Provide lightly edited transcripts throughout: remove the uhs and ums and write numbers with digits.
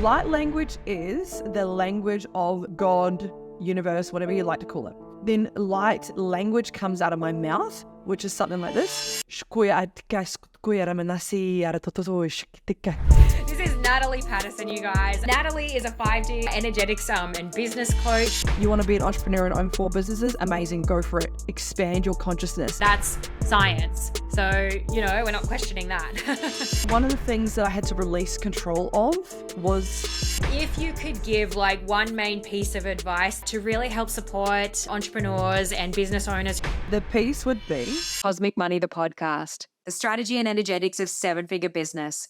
light language is the language of God, universe, whatever you like to call it. Then light language comes out of my mouth, which is something like this. This is Natalie Paterson, you guys. Natalie is a 5D energetics and business coach. You want to be an entrepreneur and own 4 businesses? Amazing, go for it. Expand your consciousness. That's science. So, we're not questioning that. One of the things that I had to release control of was... If you could give one main piece of advice to really help support entrepreneurs and business owners. The piece would be... Cosmic Money, the podcast. The strategy and energetics of 7-figure business.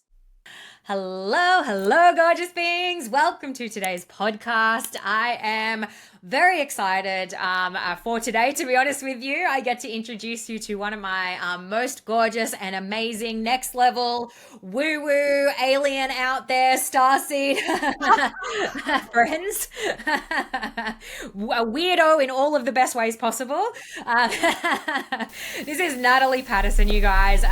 Hello, gorgeous beings. Welcome to today's podcast. I am very excited for today, to be honest with you. I get to introduce you to one of my most gorgeous and amazing next level woo-woo alien out there starseed friends. A weirdo in all of the best ways possible. This is Natalie Paterson, you guys.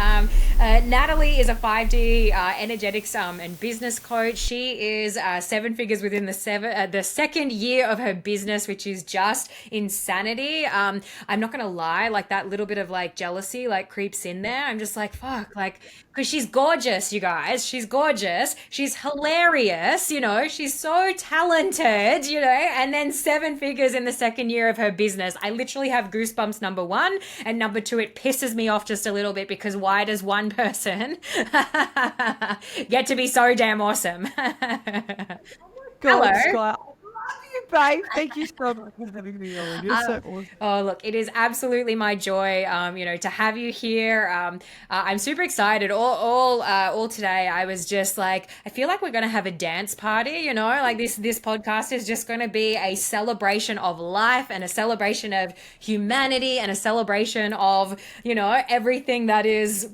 Natalie is a 5D energetics and business coach. She is 7 figures within the second year of her business, which is just insanity. I'm not gonna lie, that little bit of jealousy creeps in there. I'm just fuck, because she's gorgeous, you guys. She's gorgeous. She's hilarious, she's so talented, and then 7 figures in the second year of her business. I literally have goosebumps, number 1, and number 2, it pisses me off just a little bit because why does one person get to be so damn awesome? God, Hello. Sky, I love you, babe. Thank you so much for having me on. You're so awesome. Oh, look, it is absolutely my joy, to have you here. I'm super excited. All today, I was just I feel like we're going to have a dance party, this podcast is just going to be a celebration of life and a celebration of humanity and a celebration of, everything that is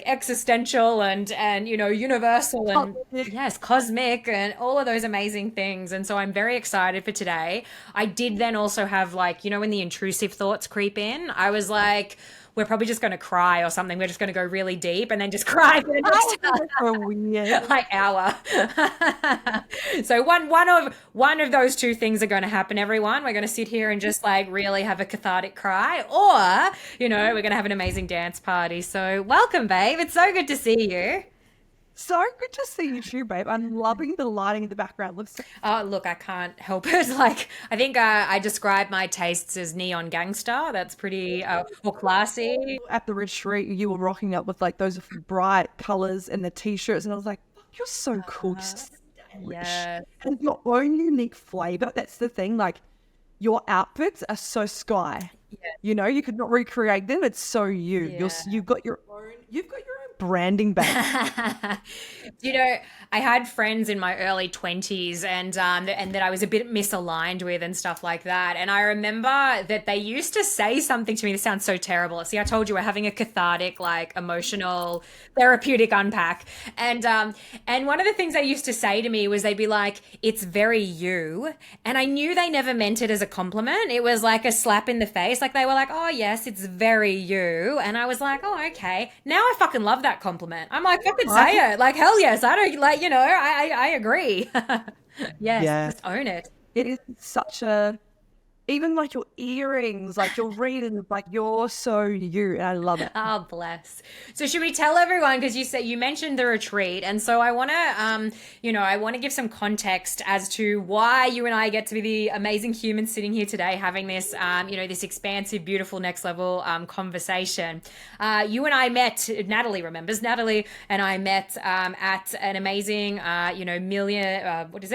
existential and universal and yes, cosmic and all of those amazing things. And so I'm very excited for today. I did then also have when the intrusive thoughts creep in, I was we're probably just going to cry or something. We're just going to go really deep and then just cry for the next hour. So one of those two things are going to happen, everyone. We're going to sit here and just really have a cathartic cry, or we're going to have an amazing dance party. So welcome, babe. It's so good to see you. So good to see you too, babe. I'm loving the lighting in the background. Oh, look, I can't help it. I think I describe my tastes as neon gangster. That's pretty or classy. At the retreat, you were rocking up with those bright colors and the t-shirts, and I was like, you're so cool. Yeah. And your own unique flavor. That's the thing. Your outfits are so Sky. Yeah. You could not recreate them. It's so you. Yeah. You've got your own branding back. I had friends in my early 20s and that I was a bit misaligned with and stuff like that. And I remember that they used to say something to me. This sounds so terrible. See, I told you we're having a cathartic, emotional, therapeutic unpack. And one of the things they used to say to me was they'd be like, it's very you. And I knew they never meant it as a compliment. It was like a slap in the face. They were like, oh yes, it's very you. And I was like, oh, okay. Now I fucking love that compliment. I'm fucking say it. Hell yes. I don't I agree. Yes, yeah. Just own it. It is such a, even your earrings, your reading, you're so you, and I love it. Oh, bless. So should we tell everyone, because you mentioned the retreat, and so I want to, I want to give some context as to why you and I get to be the amazing humans sitting here today having this, this expansive, beautiful next level conversation. You and I met, Natalie remembers, Natalie and I met at an amazing,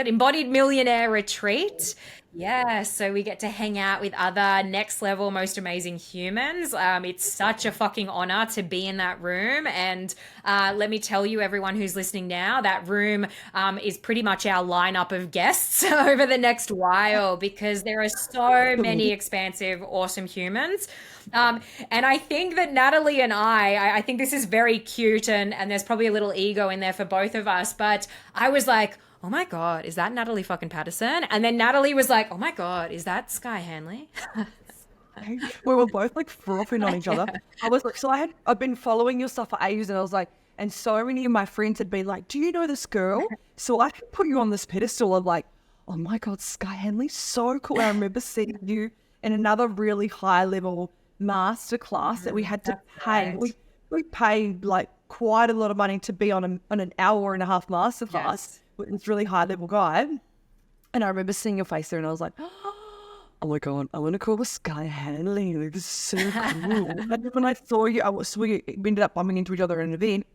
embodied millionaire retreat. Yeah, so we get to hang out with other next level, most amazing humans. It's such a fucking honor to be in that room. And let me tell you, everyone who's listening now, that room is pretty much our lineup of guests over the next while, because there are so many expansive, awesome humans. And I think that Natalie and I think this is very cute and there's probably a little ego in there for both of us, but I was like, oh my God, is that Natalie fucking Paterson? And then Natalie was like, oh my God, is that Sky Hanley? We were both frothing on each other. I was I've been following your stuff for ages, and I was And so many of my friends had been like, do you know this girl? So I could put you on this pedestal of like, oh my God, Sky Henley's so cool. I remember seeing you in another really high level masterclass that we had to pay. Right. We paid like quite a lot of money to be on an hour and a half masterclass Yes. with this really high level guy. And I remember seeing your face there and I was like, oh my God, I want to call this Sky Henley. Like, this is so cool. And when I saw you, we ended up bumping into each other at an event.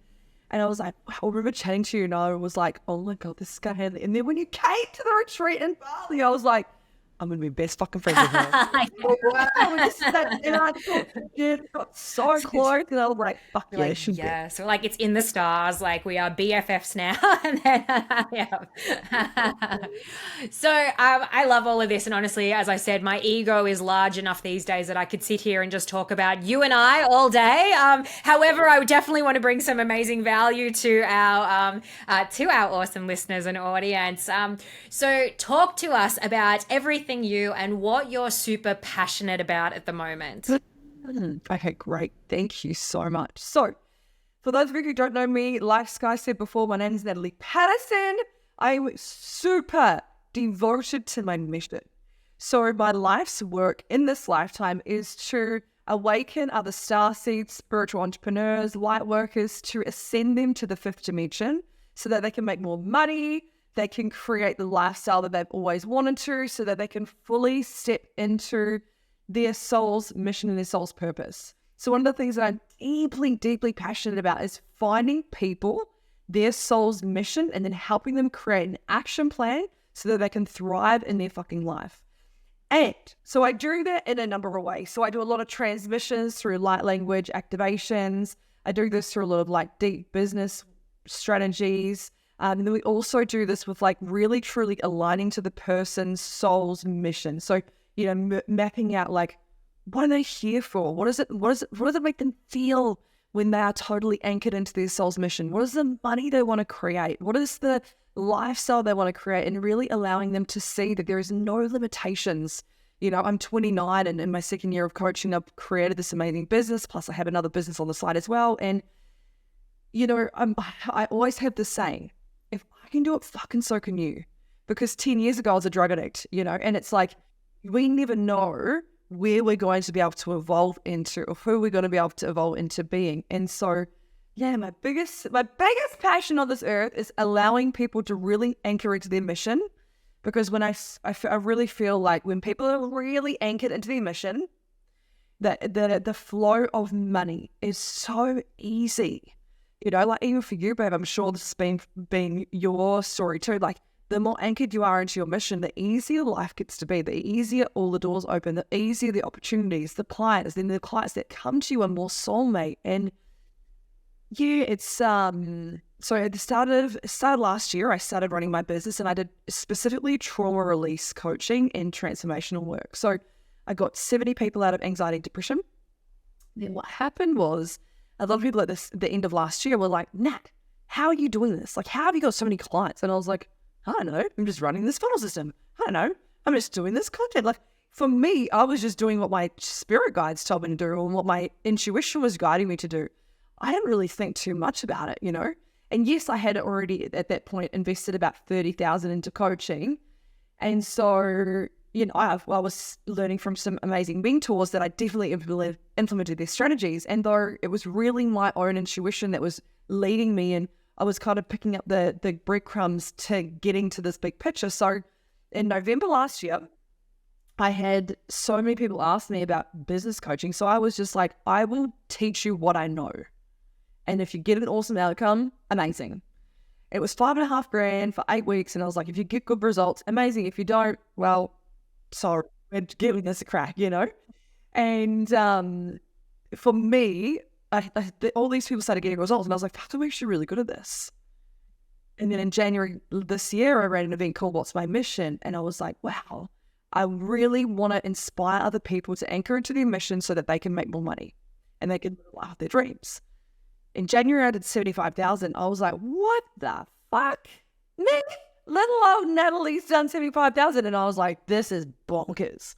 And I was like, wow, I remember chatting to you and I was like, oh my God, this is Sky Henley. And then when you came to the retreat in Bali, I was like, I'm going to be best fucking friends with her. Wow. And I thought, yeah, got so close. And I was like, fuck yeah, Like, she's yeah, so like it's in the stars, like we are BFFs now. And then, yeah. So I love all of this. And honestly, as I said, my ego is large enough these days that I could sit here and just talk about you and I all day. However, I would definitely want to bring some amazing value to our awesome listeners and audience. So talk to us about everything you and what you're super passionate about at the moment. Okay, great. Thank you so much. So, for those of you who don't know me, like Sky said before, my name is Natalie Paterson. I'm super devoted to my mission. So, my life's work in this lifetime is to awaken other starseeds, spiritual entrepreneurs, light workers, to ascend them to the fifth dimension so that they can make more money, they can create the lifestyle that they've always wanted to, so that they can fully step into their soul's mission and their soul's purpose. So one of the things that I'm deeply, deeply passionate about is finding people, their soul's mission, and then helping them create an action plan so that they can thrive in their fucking life. And so I do that in a number of ways. So I do a lot of transmissions through light language activations. I do this through a lot of like deep business strategies. And then we also do this with like really truly aligning to the person's soul's mission. So, you know, mapping out like, what are they here for? What does it make them feel when they are totally anchored into their soul's mission? What is the money they want to create? What is the lifestyle they want to create? And really allowing them to see that there is no limitations. You know, I'm 29 and in my second year of coaching, I've created this amazing business. Plus I have another business on the side as well. And, you know, I always have this saying, if I can do it, fucking so can you. Because 10 years ago, I was a drug addict, you know, and it's like, we never know where we're going to be able to evolve into or who we're going to be able to evolve into being. And so, yeah, my biggest passion on this earth is allowing people to really anchor into their mission. Because when I really feel like when people are really anchored into their mission, that the flow of money is so easy. You know, like even for you, babe, I'm sure this has been your story too. Like the more anchored you are into your mission, the easier life gets to be, the easier all the doors open, the easier the opportunities, the clients, then the clients that come to you are more soulmate. And yeah, it's so at the start last year, I started running my business and I did specifically trauma release coaching and transformational work. So I got 70 people out of anxiety and depression. Then what happened was, a lot of people at the end of last year were like, Nat, how are you doing this? Like, how have you got so many clients? And I was like, I don't know. I'm just running this funnel system. I don't know. I'm just doing this content. Like, for me, I was just doing what my spirit guides told me to do and what my intuition was guiding me to do. I didn't really think too much about it, you know? And yes, I had already at that point invested about 30,000 into coaching. And so, you know, I was learning from some amazing mentors that I definitely implemented their strategies. And though it was really my own intuition that was leading me, and I was kind of picking up the breadcrumbs to getting to this big picture. So in November last year, I had so many people ask me about business coaching. So I was just like, I will teach you what I know. And if you get an awesome outcome, amazing. It was $5,500 for 8 weeks. And I was like, if you get good results, amazing. If you don't, well, sorry, we're giving this a crack, you know? And for me, all these people started getting results. And I was like, fuck, I'm actually really good at this. And then in January this year, I ran an event called What's My Mission? And I was like, wow, I really want to inspire other people to anchor into their mission so that they can make more money and they can live out their dreams. In January, I did 75,000. I was like, what the fuck? Nick, let alone Natalie's done 75,000. And I was like, this is bonkers.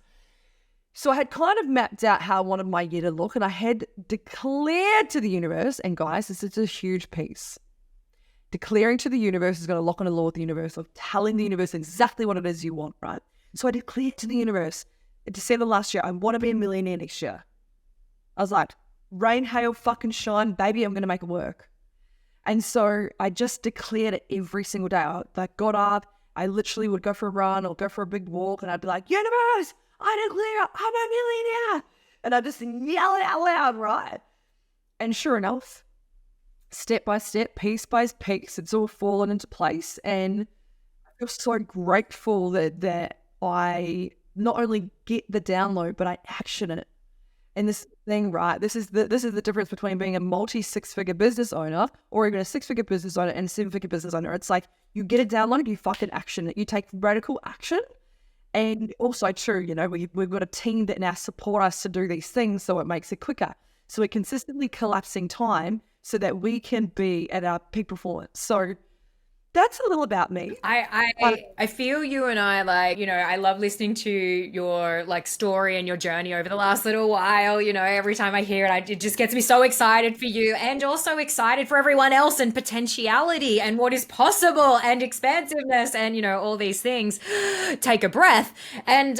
So I had kind of mapped out how I wanted my year to look, and I had declared to the universe, and guys, this is a huge piece. Declaring to the universe is going to lock on a law with the universe of telling the universe exactly what it is you want, right? So I declared to the universe in December last year, I want to be a millionaire next year. I was like, rain, hail, fucking shine, baby, I'm going to make it work. And so I just declared it every single day. I got up, I literally would go for a run or go for a big walk, and I'd be like, universe, I declare I'm a millionaire. And I just yell it out loud, right? And sure enough, step by step, piece by piece, it's all fallen into place. And I feel so grateful that I not only get the download, but I action it. And this thing, right, this is the difference between being a multi-six-figure business owner or even a six-figure business owner and a seven-figure business owner. It's like you get it downloaded, you fucking action it. You take radical action. And also true, we've got a team that now support us to do these things, so it makes it quicker. So we're consistently collapsing time so that we can be at our peak performance. So that's a little about me. I feel you, and I I love listening to your story and your journey over the last little while. Every time I hear it, it just gets me so excited for you, and also excited for everyone else, and potentiality and what is possible and expansiveness and all these things. Take a breath. And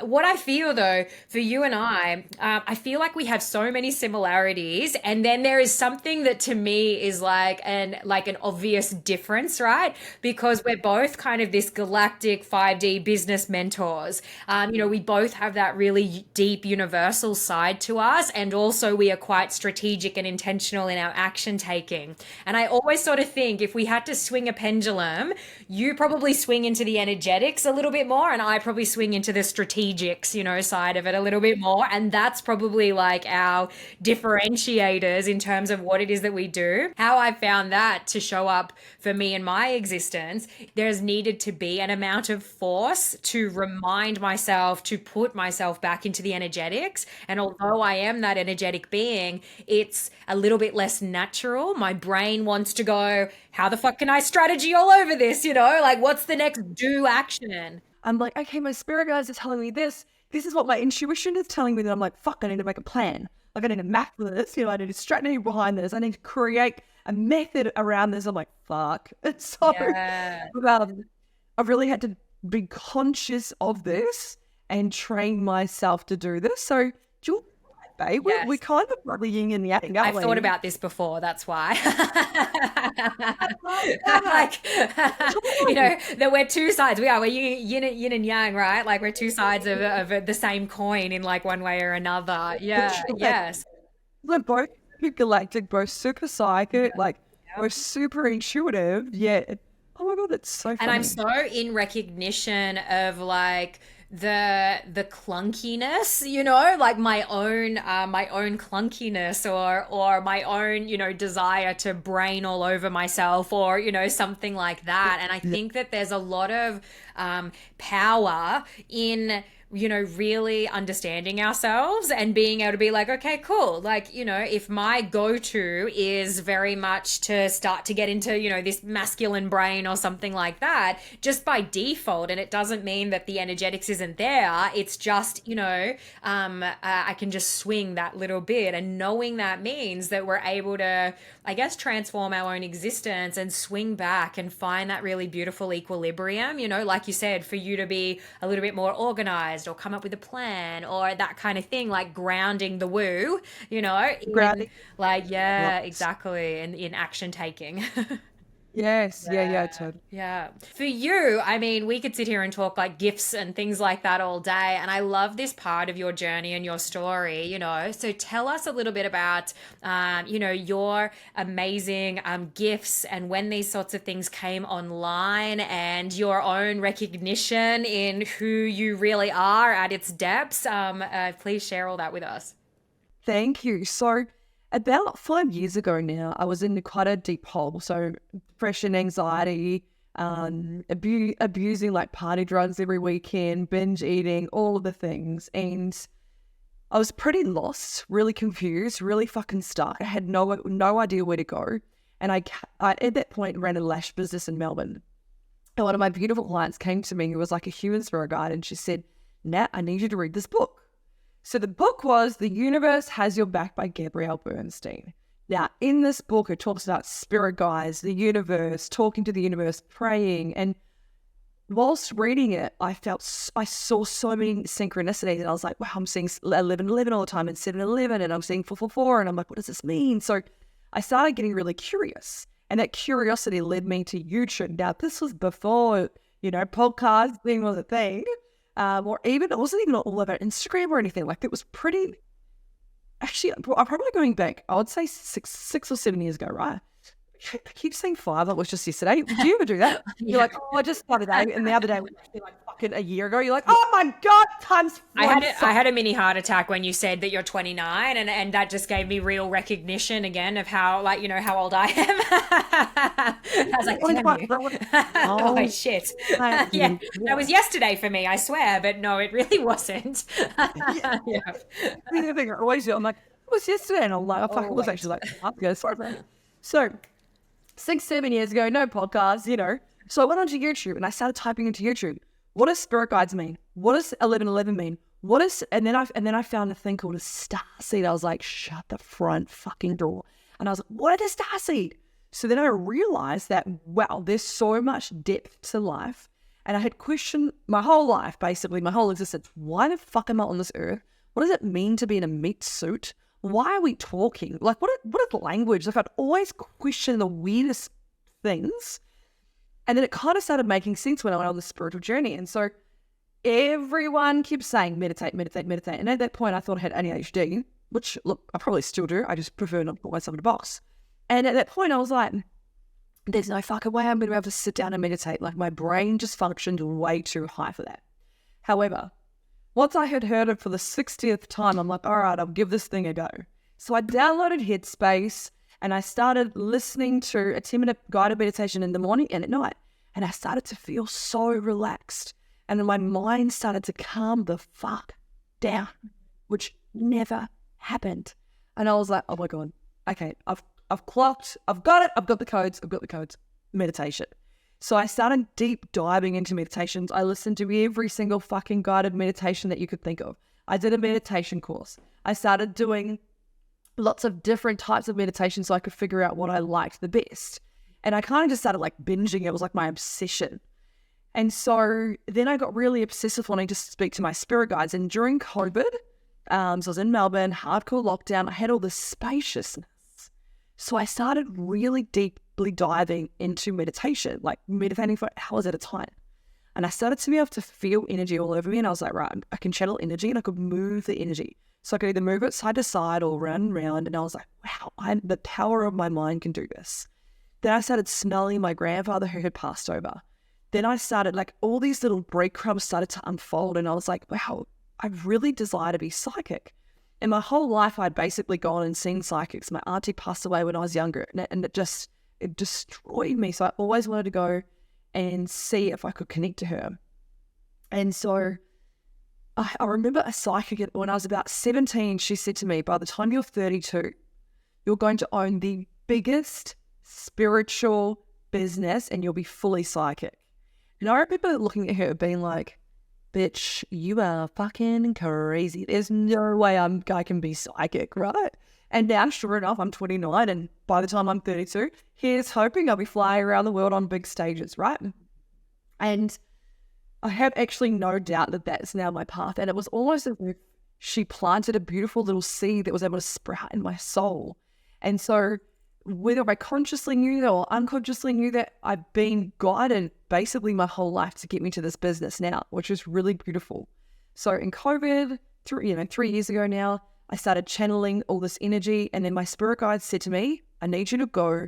what I feel though for you and I feel like we have so many similarities, and then there is something that to me is like an obvious difference, right? Because we're both kind of this galactic 5D business mentors. We both have that really deep universal side to us, and also we are quite strategic and intentional in our action taking. And I always sort of think if we had to swing a pendulum, you probably swing into the energetics a little bit more, and I probably swing into the strategics, side of it a little bit more. And that's probably like our differentiators in terms of what it is that we do. How I found that to show up for me in my existence, there's needed to be an amount of force to remind myself to put myself back into the energetics. And although I am that energetic being, it's a little bit less natural. My brain wants to go, how the fuck can I strategy all over this? What's the next do action? I'm like, okay, my spirit guides are telling me this. This is what my intuition is telling me. That I'm like, fuck, I need to make a plan. Like, I need a map for this. I need a strategy behind this. I need to create a method around this. I'm like, fuck. And so I've really had to be conscious of this and train myself to do this. So, babe, Yes. we're kind of probably yin and yang. I've thought about this before. That's why. That we're two sides. We're yin and yang, right? Like we're two sides of the same coin in like one way or another. Yeah. Yes. We're both galactic, both super psychic, we're super intuitive. Yeah. Oh my God, that's so funny. And I'm so in recognition of like the clunkiness, like my own clunkiness or my own, desire to brain all over myself or, something like that. And I think that there's a lot of power in really understanding ourselves and being able to be like, okay, cool. Like, if my go-to is very much to start to get into, this masculine brain or something like that, just by default, and it doesn't mean that the energetics isn't there. It's just, I can just swing that little bit, and knowing that means that we're able to, I guess, transform our own existence and swing back and find that really beautiful equilibrium, like you said, for you to be a little bit more organized or come up with a plan or that kind of thing, like grounding the woo, Grounding. Exactly, in action taking. Yes. Yeah, totally. Yeah. For you, I mean, we could sit here and talk like gifts and things like that all day. And I love this part of your journey and your story, So tell us a little bit about, your amazing gifts and when these sorts of things came online and your own recognition in who you really are at its depths. Please share all that with us. Thank you. So about 5 years ago now, I was in quite a deep hole. So depression, anxiety, abusing like party drugs every weekend, binge eating, all of the things. And I was pretty lost, really confused, really fucking stuck. I had no idea where to go. And I at that point ran a lash business in Melbourne. And one of my beautiful clients came to me who was like a human spirit guide, and she said, Nat, I need you to read this book. So the book was The Universe Has Your Back by Gabrielle Bernstein. Now, in this book, it talks about spirit guides, the universe, talking to the universe, praying. And whilst reading it, I saw so many synchronicities. And I was like, wow, I'm seeing 11:11 all the time and 7:11, and I'm seeing 4:4. And I'm like, what does this mean? So I started getting really curious. And that curiosity led me to YouTube. Now, this was before, podcasting was a thing. Or even, it wasn't even all over Instagram or anything. Like, it was pretty... Actually, I'm probably going back, I would say 6 or 7 years ago, right? I keep saying 5, that was just yesterday. Do you ever do that? You're like, oh, I just started out, and the other day was actually like fucking a year ago. You're like, oh my God, times I had a mini heart attack when you said that you're 29, and that just gave me real recognition again of how, like, how old I am. I was like, damn you. Oh, shit. Yeah, that was yesterday for me, I swear, but no, it really wasn't. Yeah. Always, I'm like, it was yesterday, and I'm like, I fucking was actually like, I'm going to So 6-7 years ago, no podcast, So I went onto YouTube and I started typing into YouTube. What does spirit guides mean? What does 11:11 mean? And then I found a thing called a starseed. I was like, shut the front fucking door. And I was like, what is a starseed? So then I realized that, wow, there's so much depth to life. And I had questioned my whole life, basically, my whole existence. Why the fuck am I on this earth? What does it mean to be in a meat suit? Why are we talking? Like, what is language? Like, I'd always question the weirdest things. And then it kind of started making sense when I went on the spiritual journey. And so everyone keeps saying, meditate, meditate, meditate. And at that point, I thought I had ADHD, which, look, I probably still do. I just prefer not to put myself in a box. And at that point, I was like, there's no fucking way I'm going to be able to sit down and meditate. Like, my brain just functioned way too high for that. However, once I had heard it for the 60th time, I'm like, all right, I'll give this thing a go. So I downloaded Headspace and I started listening to a 10-minute guided meditation in the morning and at night. And I started to feel so relaxed. And then my mind started to calm the fuck down, which never happened. And I was like, oh my God, okay, I've clocked, I've got it, I've got the codes, meditation. So I started deep diving into meditations. I listened to every single fucking guided meditation that you could think of. I did a meditation course. I started doing lots of different types of meditation so I could figure out what I liked the best. And I kind of just started like binging. It was like my obsession. And so then I got really obsessed with wanting to speak to my spirit guides. And during COVID, so I was in Melbourne, hardcore lockdown, I had all this spaciousness. So I started really deeply diving into meditation, like meditating for hours at a time. And I started to be able to feel energy all over me. And I was like, right, I can channel energy and I could move the energy. So I could either move it side to side or round and round. And I was like, wow, the power of my mind can do this. Then I started smelling my grandfather who had passed over. Then I started, like, all these little breadcrumbs started to unfold. And I was like, wow, I really desire to be psychic. And my whole life, I'd basically gone and seen psychics. My auntie passed away when I was younger, and it destroyed me. So I always wanted to go and see if I could connect to her. And so I remember a psychic when I was about 17, she said to me, by the time you're 32, you're going to own the biggest spiritual business and you'll be fully psychic. And I remember looking at her being like, bitch, you are fucking crazy. There's no way I can be psychic, right? And now, sure enough, I'm 29, and by the time I'm 32, here's hoping I'll be flying around the world on big stages, right? And I have actually no doubt that that's now my path. And it was almost as if she planted a beautiful little seed that was able to sprout in my soul. And so whether I consciously knew that or unconsciously knew that, I've been guided basically my whole life to get me to this business now, which is really beautiful. So in COVID, 3 years ago now, I started channeling all this energy, and then my spirit guide said to me, I need you to go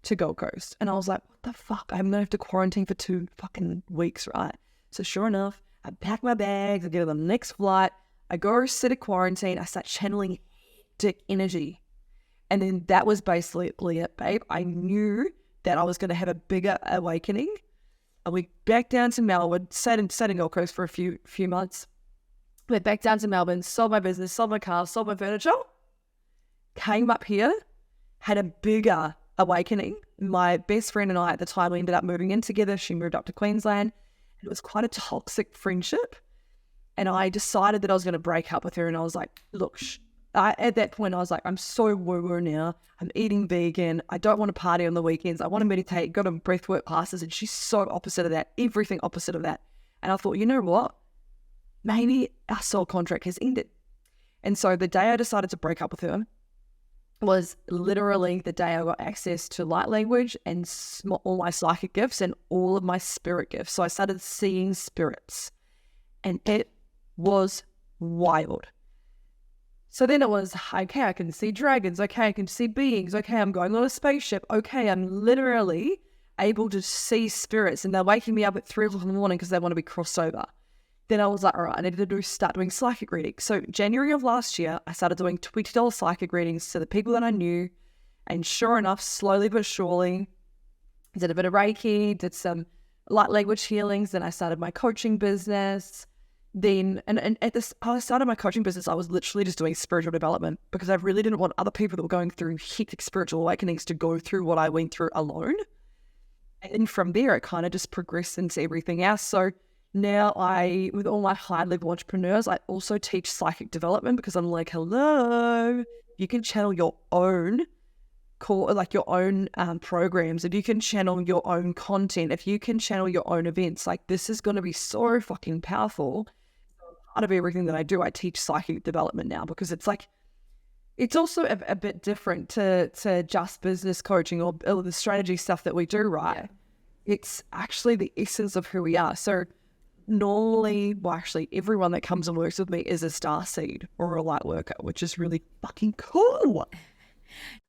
to Gold Coast. And I was like, what the fuck? I'm going to have to quarantine for 2 fucking weeks, right? So sure enough, I pack my bags, I get on the next flight, I go sit at quarantine, I start channeling hectic energy. And then that was basically it, babe. I knew that I was going to have a bigger awakening. I went back down to Melbourne, stayed in Gold Coast for a few months. Went back down to Melbourne, sold my business, sold my car, sold my furniture. Came up here, had a bigger awakening. My best friend and I at the time, we ended up moving in together. She moved up to Queensland. It was quite a toxic friendship. And I decided that I was going to break up with her. And I was like, look, at that point, I was like, I'm so woo-woo now. I'm eating vegan. I don't want to party on the weekends. I want to meditate, go to breathwork classes. And she's so opposite of that, everything opposite of that. And I thought, you know what? Maybe our soul contract has ended. And so the day I decided to break up with her was literally the day I got access to light language and all my psychic gifts and all of my spirit gifts. So I started seeing spirits, and it was wild. So then it was, okay, I can see dragons. Okay, I can see beings. Okay, I'm going on a spaceship. Okay, I'm literally able to see spirits, and they're waking me up at 3 o'clock in the morning because they want to be crossed over. Then I was like, all right, I need to start doing psychic readings. So January of last year, I started doing $20 psychic readings to the people that I knew. And sure enough, slowly but surely, did a bit of Reiki, did some light language healings. Then I started my coaching business. Then, and at this, I started my coaching business, I was literally just doing spiritual development because I really didn't want other people that were going through hectic spiritual awakenings to go through what I went through alone. And from there, it kind of just progressed into everything else. So now with all my high-level entrepreneurs, I also teach psychic development because I'm like, hello, you can channel your own your own programs, if you can channel your own content, if you can channel your own events, like this is going to be so fucking powerful. Part of everything that I do, I teach psychic development now because it's like, it's also a bit different to just business coaching or the strategy stuff that we do, right? Yeah. It's actually the essence of who we are. So normally, well, actually, everyone that comes and works with me is a starseed or a light worker, which is really fucking cool.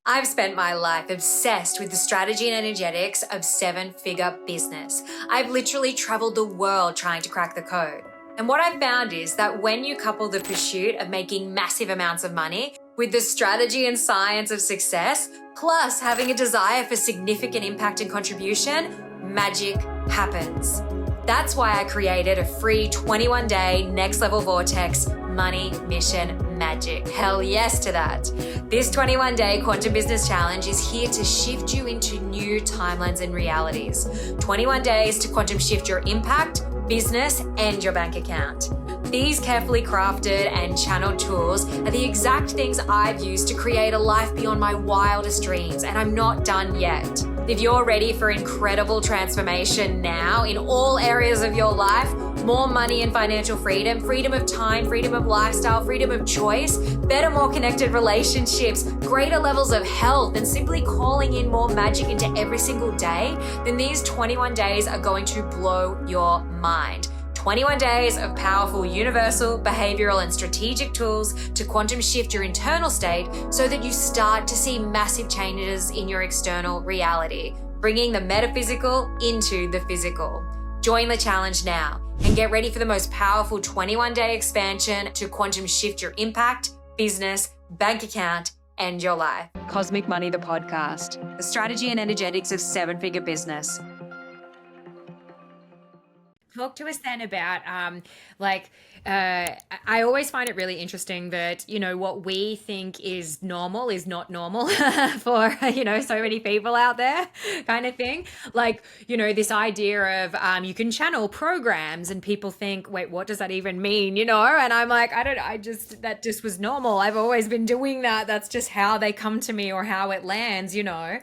I've spent my life obsessed with the strategy and energetics of seven-figure business. I've literally traveled the world trying to crack the code. And what I've found is that when you couple the pursuit of making massive amounts of money with the strategy and science of success, plus having a desire for significant impact and contribution, magic happens. That's why I created a free 21-day next level vortex money mission magic. Hell yes to that. This 21-day quantum business challenge is here to shift you into new timelines and realities. 21 days to quantum shift your impact, business, and your bank account. These carefully crafted and channeled tools are the exact things I've used to create a life beyond my wildest dreams, and I'm not done yet. If you're ready for incredible transformation now in all areas of your life, more money and financial freedom, freedom of time, freedom of lifestyle, freedom of choice, better, more connected relationships, greater levels of health, and simply calling in more magic into every single day, then these 21 days are going to blow your mind. 21 days of powerful universal, behavioral, and strategic tools to quantum shift your internal state so that you start to see massive changes in your external reality, bringing the metaphysical into the physical. Join the challenge now and get ready for the most powerful 21-day expansion to quantum shift your impact, business, bank account, and your life. Cosmic Money, the podcast, the strategy and energetics of seven-figure business. Talk to us then about I always find it really interesting that, you know, what we think is normal is not normal for, you know, so many people out there kind of thing. Like, you know, this idea of you can channel programs and people think, wait, what does that even mean? You know, and I'm like, that just was normal. I've always been doing that. That's just how they come to me or how it lands, you know.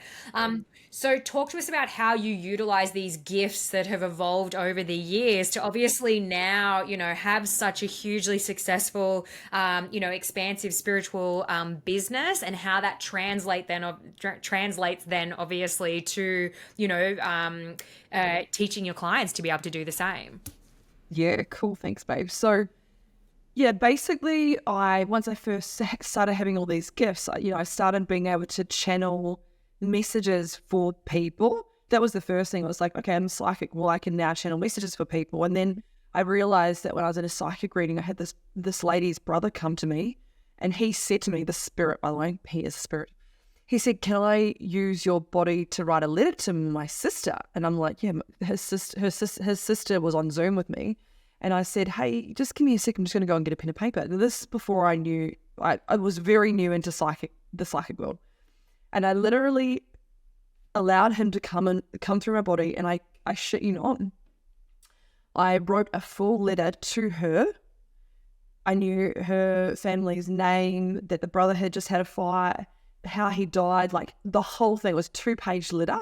So talk to us about how you utilize these gifts that have evolved over the years to obviously now, you know, have such a hugely successful, expansive spiritual business, and how that translates then obviously to, you know, teaching your clients to be able to do the same. Yeah, cool. Thanks, babe. So yeah, basically once I first started having all these gifts, I started being able to channel messages for people. That was the first thing. I was like, okay, I'm psychic. Well, I can now channel messages for people. And then I realized that when I was in a psychic reading, I had this lady's brother come to me, and he said to me, the spirit, by the way, he is a spirit. He said, can I use your body to write a letter to my sister? And I'm like, yeah, his sister was on Zoom with me. And I said, hey, just give me a second. I'm just going to go and get a pen and paper. And this is before I knew, I was very new into the psychic world. And I literally allowed him to come through my body, and I shit you not, I wrote a full letter to her I knew her family's name, that the brother had just had a fight, how he died, like the whole thing was 2-page letter.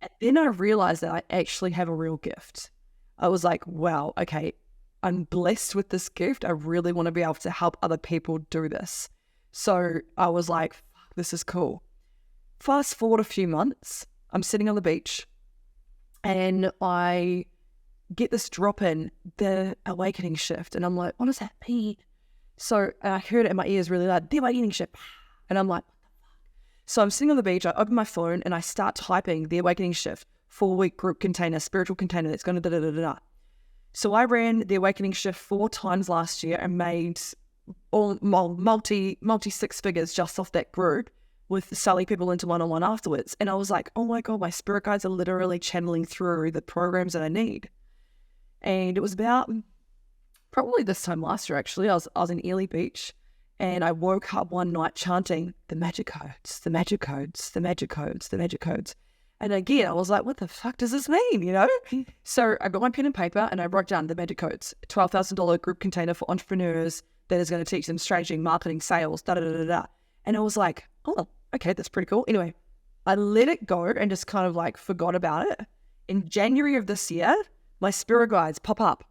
And then I realized that I actually have a real gift. I was like, wow, okay, I'm blessed with this gift. I really want to be able to help other people do this. So I was like, this is cool. Fast forward a few months, I'm sitting on the beach and I get this drop in, the awakening shift. And I'm like, what does that mean? So I heard it in my ears really loud, the awakening shift. And I'm like, so I'm sitting on the beach, I open my phone and I start typing the awakening shift, 4-week group container, spiritual container that's going to da-da-da-da-da. So I ran the awakening shift 4 times last year and made all multi 6 figures just off that group, with selling people into one-on-one afterwards. And I was like, oh my God, my spirit guides are literally channeling through the programs that I need. And it was about probably this time last year, actually. I was in Ely Beach and I woke up one night chanting the magic codes, the magic codes, the magic codes, the magic codes. And again, I was like, what the fuck does this mean, you know? So I got my pen and paper and I wrote down the magic codes, $12,000 group container for entrepreneurs that is going to teach them strategy, marketing, sales, da-da-da-da-da. And I was like, oh, okay, that's pretty cool. Anyway, I let it go and just kind of like forgot about it. In January of this year, my spirit guides pop up.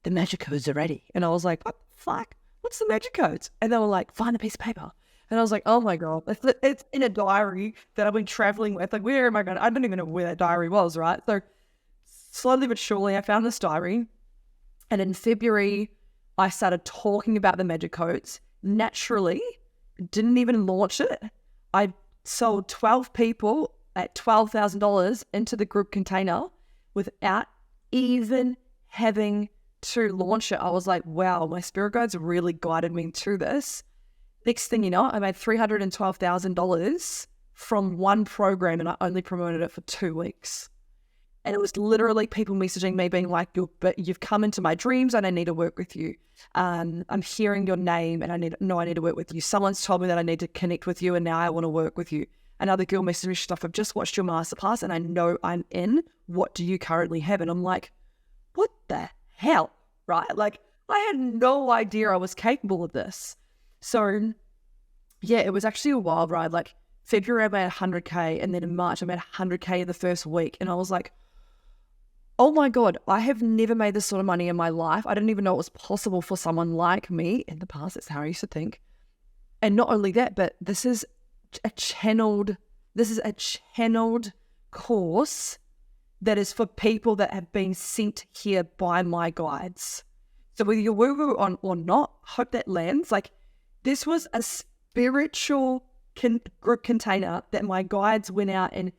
The magic codes are ready. And I was like, what the fuck? What's the magic codes? And they were like, find a piece of paper. And I was like, oh my God, it's in a diary that I've been traveling with. Like, where am I going? I don't even know where that diary was, right? So slowly but surely, I found this diary. And in February, I started talking about the magic codes. Naturally, didn't even launch it. I sold 12 people at $12,000 into the group container without even having to launch it. I was like, wow, my spirit guides really guided me through this. Next thing you know, I made $312,000 from one program and I only promoted it for 2 weeks. And it was literally people messaging me being like, you've come into my dreams and I need to work with you. I'm hearing your name and I need to work with you. Someone's told me that I need to connect with you and now I want to work with you. Another girl messaged me stuff, I've just watched your masterclass and I know I'm in. What do you currently have? And I'm like, what the hell, right? Like, I had no idea I was capable of this. So yeah, it was actually a wild ride. Like February I made 100K and then in March I made 100K in the first week. And I was like, oh my God, I have never made this sort of money in my life. I didn't even know it was possible for someone like me in the past. That's how I used to think. And not only that, but this is a channeled course that is for people that have been sent here by my guides. So whether you're woo-woo on or not, hope that lands. Like, this was a spiritual group container that my guides went out and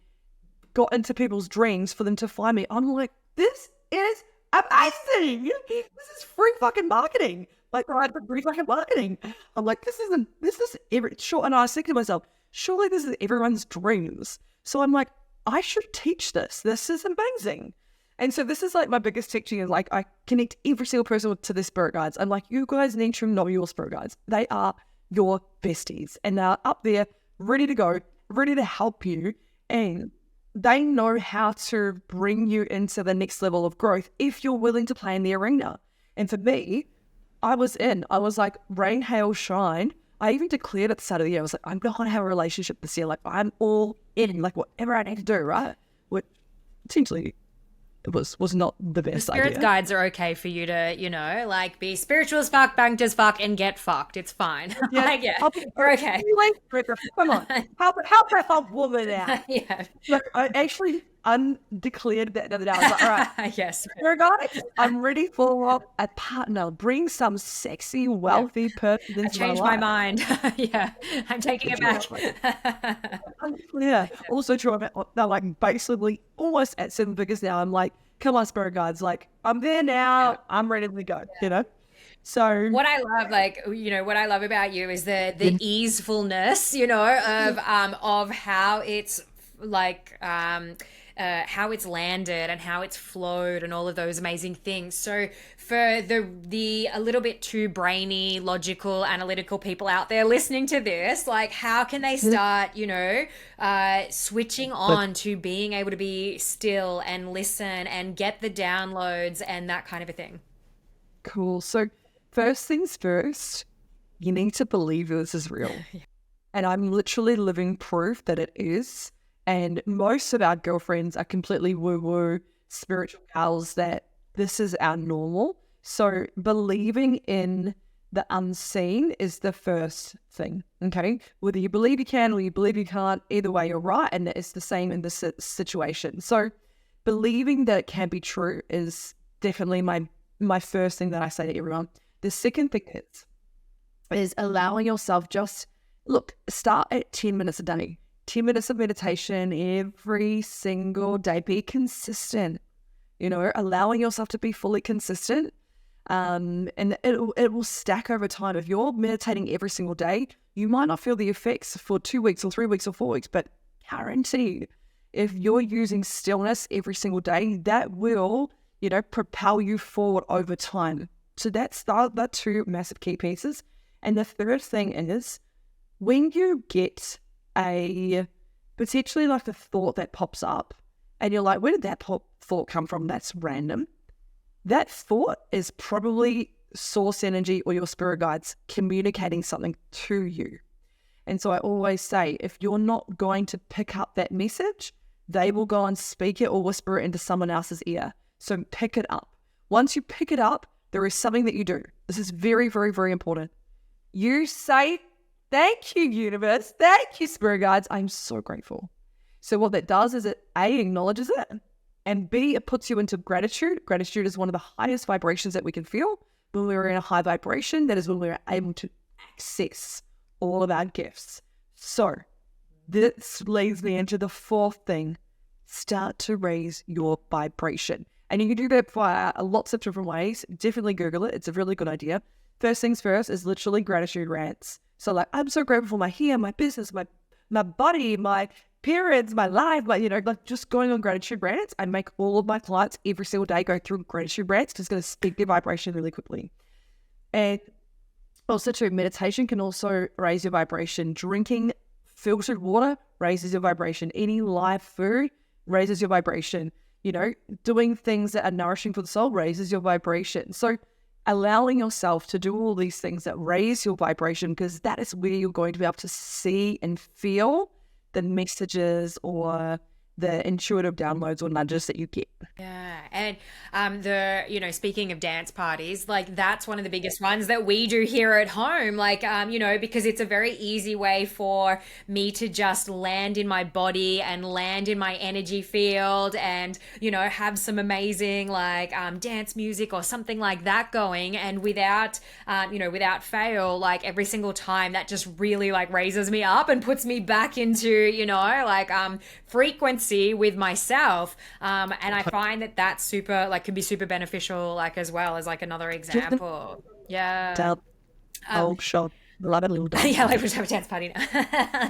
got into people's dreams for them to find me. I'm like, this is amazing. This is free fucking marketing. Like, right, free fucking marketing. I'm like, this is sure. And I was thinking to myself, surely this is everyone's dreams. So I'm like, I should teach this. This is amazing. And so this is like my biggest teaching is like, I connect every single person to their spirit guides. I'm like, you guys need to know your spirit guides. They are your besties and they're up there ready to go, ready to help you. And they know how to bring you into the next level of growth if you're willing to play in the arena. And for me, I was like, rain, hail, shine. I even declared at the start of the year, I was like, I'm not going to have a relationship this year. Like, I'm all in, like whatever I need to do, right? Which potentially it was not the best idea. Spirit guides are okay for you to, like be spiritual as fuck, banked as fuck, and get fucked. It's fine. Yeah, like, yeah, we're okay. Come on, help a woman out. Yeah. Look, I actually undeclared that the other day. I was like, all right, yes, spirit guides, I'm ready for a partner. Bring some sexy, wealthy person into changed my mind. Yeah, I'm taking it back. Yeah. Also true. They're like basically almost at 7 figures now. I'm like, come on, spirit guides. Like, I'm there now. Yeah. I'm ready to go. Yeah. So what I love, what I love about you is the easefulness, of how it's like, how it's landed and how it's flowed and all of those amazing things. So for the a little bit too brainy, logical, analytical people out there listening to this, like, how can they start, switching on to being able to be still and listen and get the downloads and that kind of a thing? Cool. So first things first, you need to believe this is real. And I'm literally living proof that it is. And most of our girlfriends are completely woo-woo spiritual gals that this is our normal. So believing in the unseen is the first thing, okay? Whether you believe you can or you believe you can't, either way you're right, and it's the same in this situation. So believing that it can be true is definitely my first thing that I say to everyone. The second thing is allowing yourself start at 10 minutes a day. 10 minutes of meditation every single day. Be consistent, allowing yourself to be fully consistent. And it will stack over time. If you're meditating every single day, you might not feel the effects for 2 weeks or 3 weeks or 4 weeks, but guaranteed, if you're using stillness every single day, that will, propel you forward over time. So that's the two massive key pieces. And the third thing is when you get potentially like a thought that pops up and you're like, where did that thought come from? That's random. That thought is probably source energy or your spirit guides communicating something to you. And so I always say, if you're not going to pick up that message, they will go and speak it or whisper it into someone else's ear. So pick it up. Once you pick it up, there is something that you do. This is very, very, very important. You say, thank you, universe. Thank you, spirit guides. I'm so grateful. So what that does is it, A, acknowledges it, and B, it puts you into gratitude. Gratitude is one of the highest vibrations that we can feel. When we're in a high vibration, that is when we're able to access all of our gifts. So this leads me into the fourth thing. Start to raise your vibration. And you can do that via lots of different ways. Definitely Google it. It's a really good idea. First things first is literally gratitude rants. So like, I'm so grateful for my hair, my business, my body, my parents, my life, like just going on gratitude rants. I make all of my clients every single day go through gratitude rants because it's going to speak their vibration really quickly. And also too, meditation can also raise your vibration. Drinking filtered water raises your vibration. Eating live food raises your vibration. Doing things that are nourishing for the soul raises your vibration. So allowing yourself to do all these things that raise your vibration, because that is where you're going to be able to see and feel the messages or the intuitive downloads or nudges that you get. Yeah. And speaking of dance parties, like that's one of the biggest ones that we do here at home, like, because it's a very easy way for me to just land in my body and land in my energy field and, have some amazing like dance music or something like that going. And without fail, like every single time that just really like raises me up and puts me back into, frequency with myself, and I find that super like can be super beneficial like as well as like another example. Yeah. Shot. Love it, little dog. Yeah, like we just have a dance party now.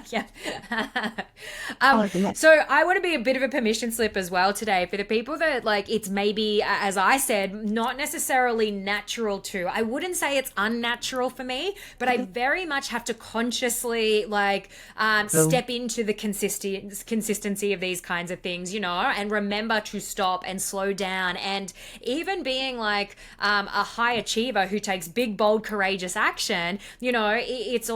Yeah. Yeah. So I want to be a bit of a permission slip as well today for the people that like it's maybe, as I said, not necessarily natural to. I wouldn't say it's unnatural for me, but I very much have to consciously like step into the consistency of these kinds of things, and remember to stop and slow down. And even being like a high achiever who takes big, bold, courageous action, it's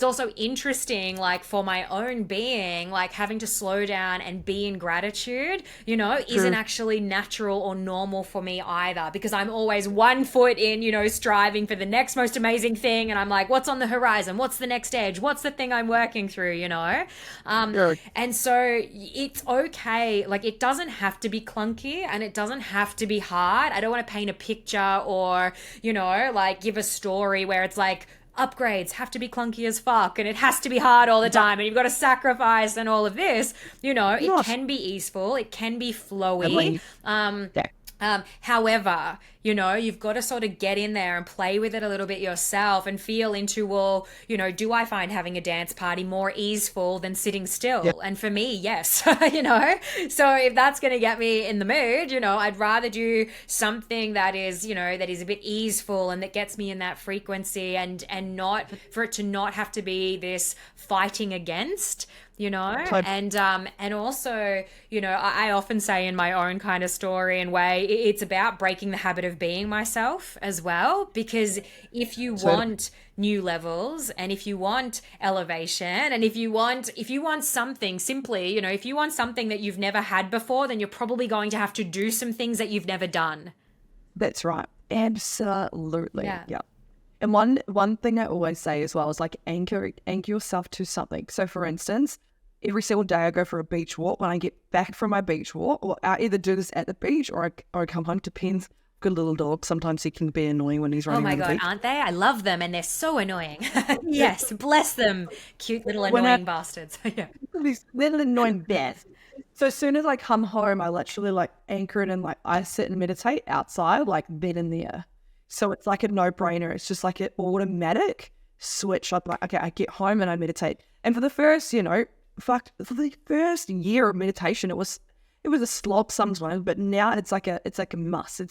also interesting, like for my own being, like having to slow down and be in gratitude, isn't actually natural or normal for me either, because I'm always 1 foot in, striving for the next most amazing thing. And I'm like, what's on the horizon? What's the next edge? What's the thing I'm working through, And so it's okay. Like it doesn't have to be clunky and it doesn't have to be hard. I don't want to paint a picture or, like give a story where it's like upgrades have to be clunky as fuck and it has to be hard all the time and you've got to sacrifice and all of this, it can be easeful, it can be flowy. However, you've got to sort of get in there and play with it a little bit yourself and feel into, well, do I find having a dance party more easeful than sitting still? Yep. And for me, yes, so if that's going to get me in the mood, I'd rather do something that is, that is a bit easeful and that gets me in that frequency and not for it to not have to be this fighting against. you know. Tot- And also, you know, I often say in my own kind of story and way, it's about breaking the habit of being myself as well, because if you tot- want new levels, and if you want elevation, and if you want something simply, you know, if you want something that you've never had before, then you're probably going to have to do some things that you've never done. That's right. Absolutely. Yeah. Yeah. And one thing I always say as well is like anchor yourself to something. So for instance, every single day I go for a beach walk. When I get back from my beach walk, or I either do this at the beach or I come home, depends. Good little dog. Sometimes he can be annoying when he's Oh running my around the God, beach. aren't they? I love them and they're so annoying. Yes, bless them. Cute little When I annoying bastards. Yeah. these little annoying bears. So as soon as I come home, I literally like anchor it and like I sit and meditate outside, like bed in the air. So it's like a no-brainer. It's just like an automatic switch. I'm like, okay, I get home and I meditate. And for the first, for the first year of meditation, it was a slog sometimes, but now it's like a must.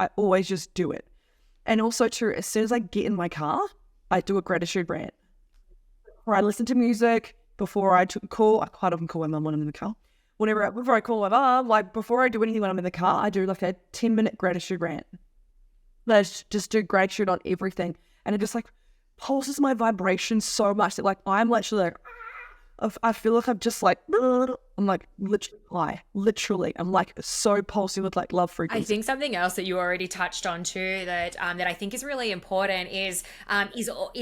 I always just do it. And also too, as soon as I get in my car, I do a gratitude rant. Or I listen to music before I call. I quite often call my mum when I'm in the car. Before I call my mum, like before I do anything when I'm in the car, I do like a 10-minute gratitude rant. Let's just do gratitude on everything. And it just like pulses my vibration so much that like I'm literally like, I feel like I'm just like, I'm like literally high. Literally. I'm like so pulsing with like love I frequency. think something else that you already touched on too that that I think is really important is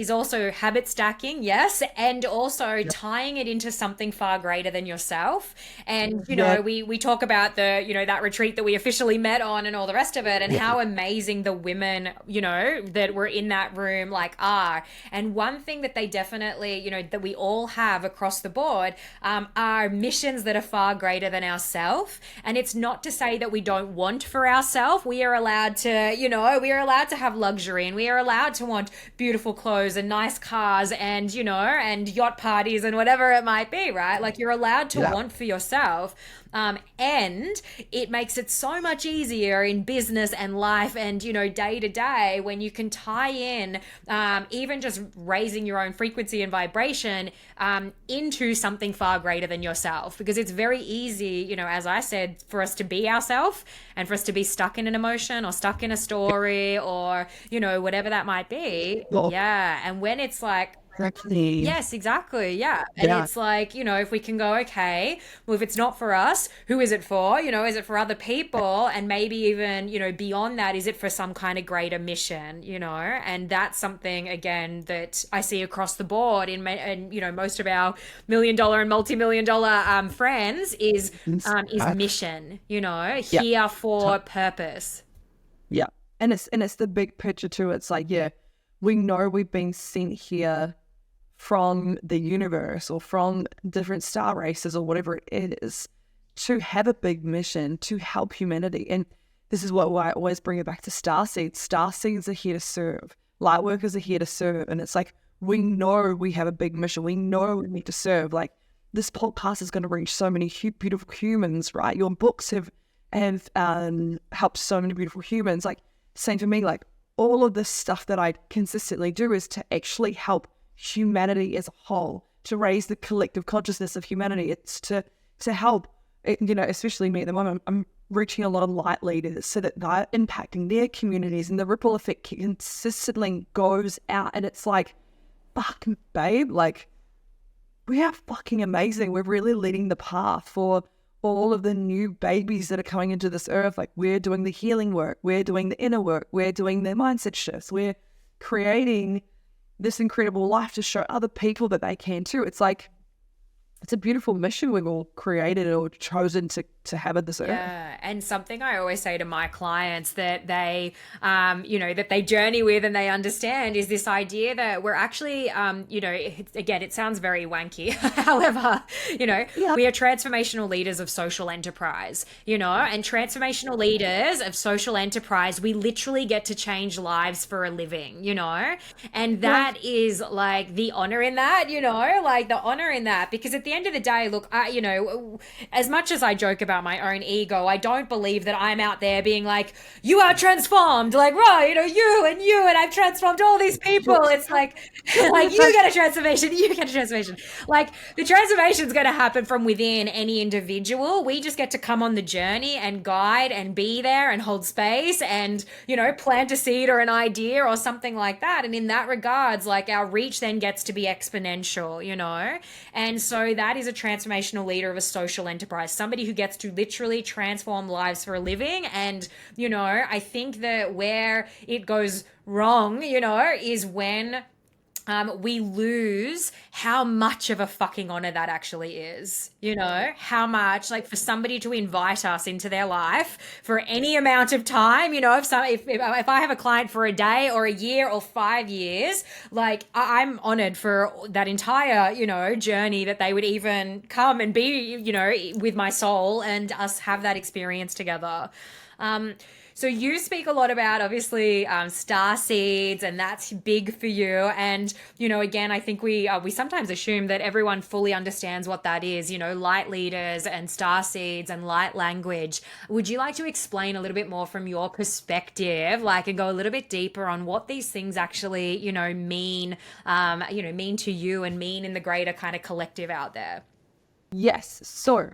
also habit stacking, yes, and also tying it into something far greater than yourself. And you Yeah. know, we talk about the, you know, that retreat that we officially met on and all the rest of it, and how amazing the women, you know, that were in that room like are. And one thing that they definitely, you know, that we all have across the board are missions that are far greater than ourselves. And it's not to say that we don't want for ourselves. We are allowed to, you know, we are allowed to have luxury, and we are allowed to want beautiful clothes and nice cars and, you know, and yacht parties and whatever it might be, right? Like you're allowed to want for yourself. And it makes it so much easier in business and life and, you know, day to day when you can tie in even just raising your own frequency and vibration into something far greater than yourself. Because it's very easy, you know, as I said, for us to be ourselves and for us to be stuck in an emotion or stuck in a story or, you know, whatever that might be. Well, Yeah. And when it's like, exactly. yes, exactly. Yeah. And Yeah. it's like, you know, if we can go, okay, well, if it's not for us, who is it for? You know, is it for other people? And maybe even, you know, beyond that, is it for some kind of greater mission, you know? And that's something, again, that I see across the board and you know, most of our $1 million and multi-million dollar friends is mission, you know, Yeah. here for purpose. Yeah. And it's the big picture too. It's like, yeah, we know we've been sent here from the universe or from different star races or whatever it is to have a big mission to help humanity. And this is why I always bring it back to Starseeds. Starseeds are here to serve. Lightworkers are here to serve. And it's like, we know we have a big mission. We know we need to serve. Like this podcast is going to reach so many beautiful humans, right? Your books have helped so many beautiful humans. Like same for me, like all of this stuff that I consistently do is to actually help humanity as a whole, to raise the collective consciousness of humanity. It's to help, you know, especially me at the moment, I'm reaching a lot of light leaders so that they're impacting their communities and the ripple effect consistently goes out. And it's like, fucking babe, like we are fucking amazing. We're really leading the path for all of the new babies that are coming into this earth. Like we're doing the healing work, we're doing the inner work, we're doing the mindset shifts, we're creating this incredible life to show other people that they can too. It's like, it's a beautiful mission we've all created or chosen to have at this earth. Yeah, and something I always say to my clients that they, you know, that they journey with and they understand is this idea that we're actually, you know, again, it sounds very wanky. However, you know, we are transformational leaders of social enterprise, you know, and transformational leaders of social enterprise, we literally get to change lives for a living, you know, and that is like the honor in that, you know, like the honor in that, because at the end of the day, look, you know, as much as I joke about about my own ego. I don't believe that I'm out there being like, you are transformed, like, right, you, and I've transformed all these people. It's like, like you get a transformation, you get a transformation. Like the transformation is going to happen from within any individual. We just get to come on the journey and guide and be there and hold space and, plant a seed or an idea or something like that. And in that regards, like our reach then gets to be exponential, And so that is a transformational leader of a social enterprise, somebody who gets to literally transform lives for a living. And, I think that where it goes wrong, is when we lose how much of a fucking honor that actually is, how much, like, for somebody to invite us into their life for any amount of time, if I have a client for a day or a year or 5 years, like I'm honored for that entire, journey that they would even come and be, with my soul and us have that experience together. So you speak a lot about, obviously, Starseeds, and that's big for you. And, again, I think we sometimes assume that everyone fully understands what that is, light leaders and Starseeds and light language. Would you like to explain a little bit more from your perspective, and go a little bit deeper on what these things actually, mean to you and mean in the greater kind of collective out there? Yes. So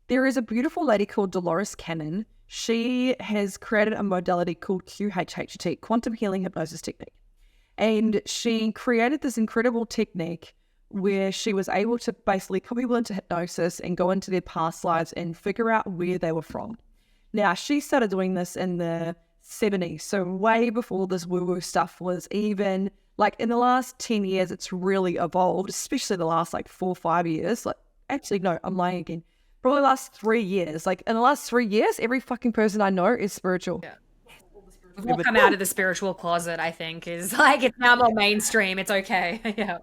there is a beautiful lady called Dolores Cannon. She has created a modality called QHHT, Quantum Healing Hypnosis Technique. And she created this incredible technique where she was able to basically put people into hypnosis and go into their past lives and figure out where they were from. Now, she started doing this in the 70s, so way before this woo-woo stuff was even, like, in the last 10 years, it's really evolved, especially the last, 4 or 5 years. Actually, no, I'm lying again. Probably the last 3 years. Like, in the last 3 years, every fucking person I know is spiritual. Yeah. We've all come out of the spiritual closet, I think, is like, it's now more mainstream. It's okay. Yeah.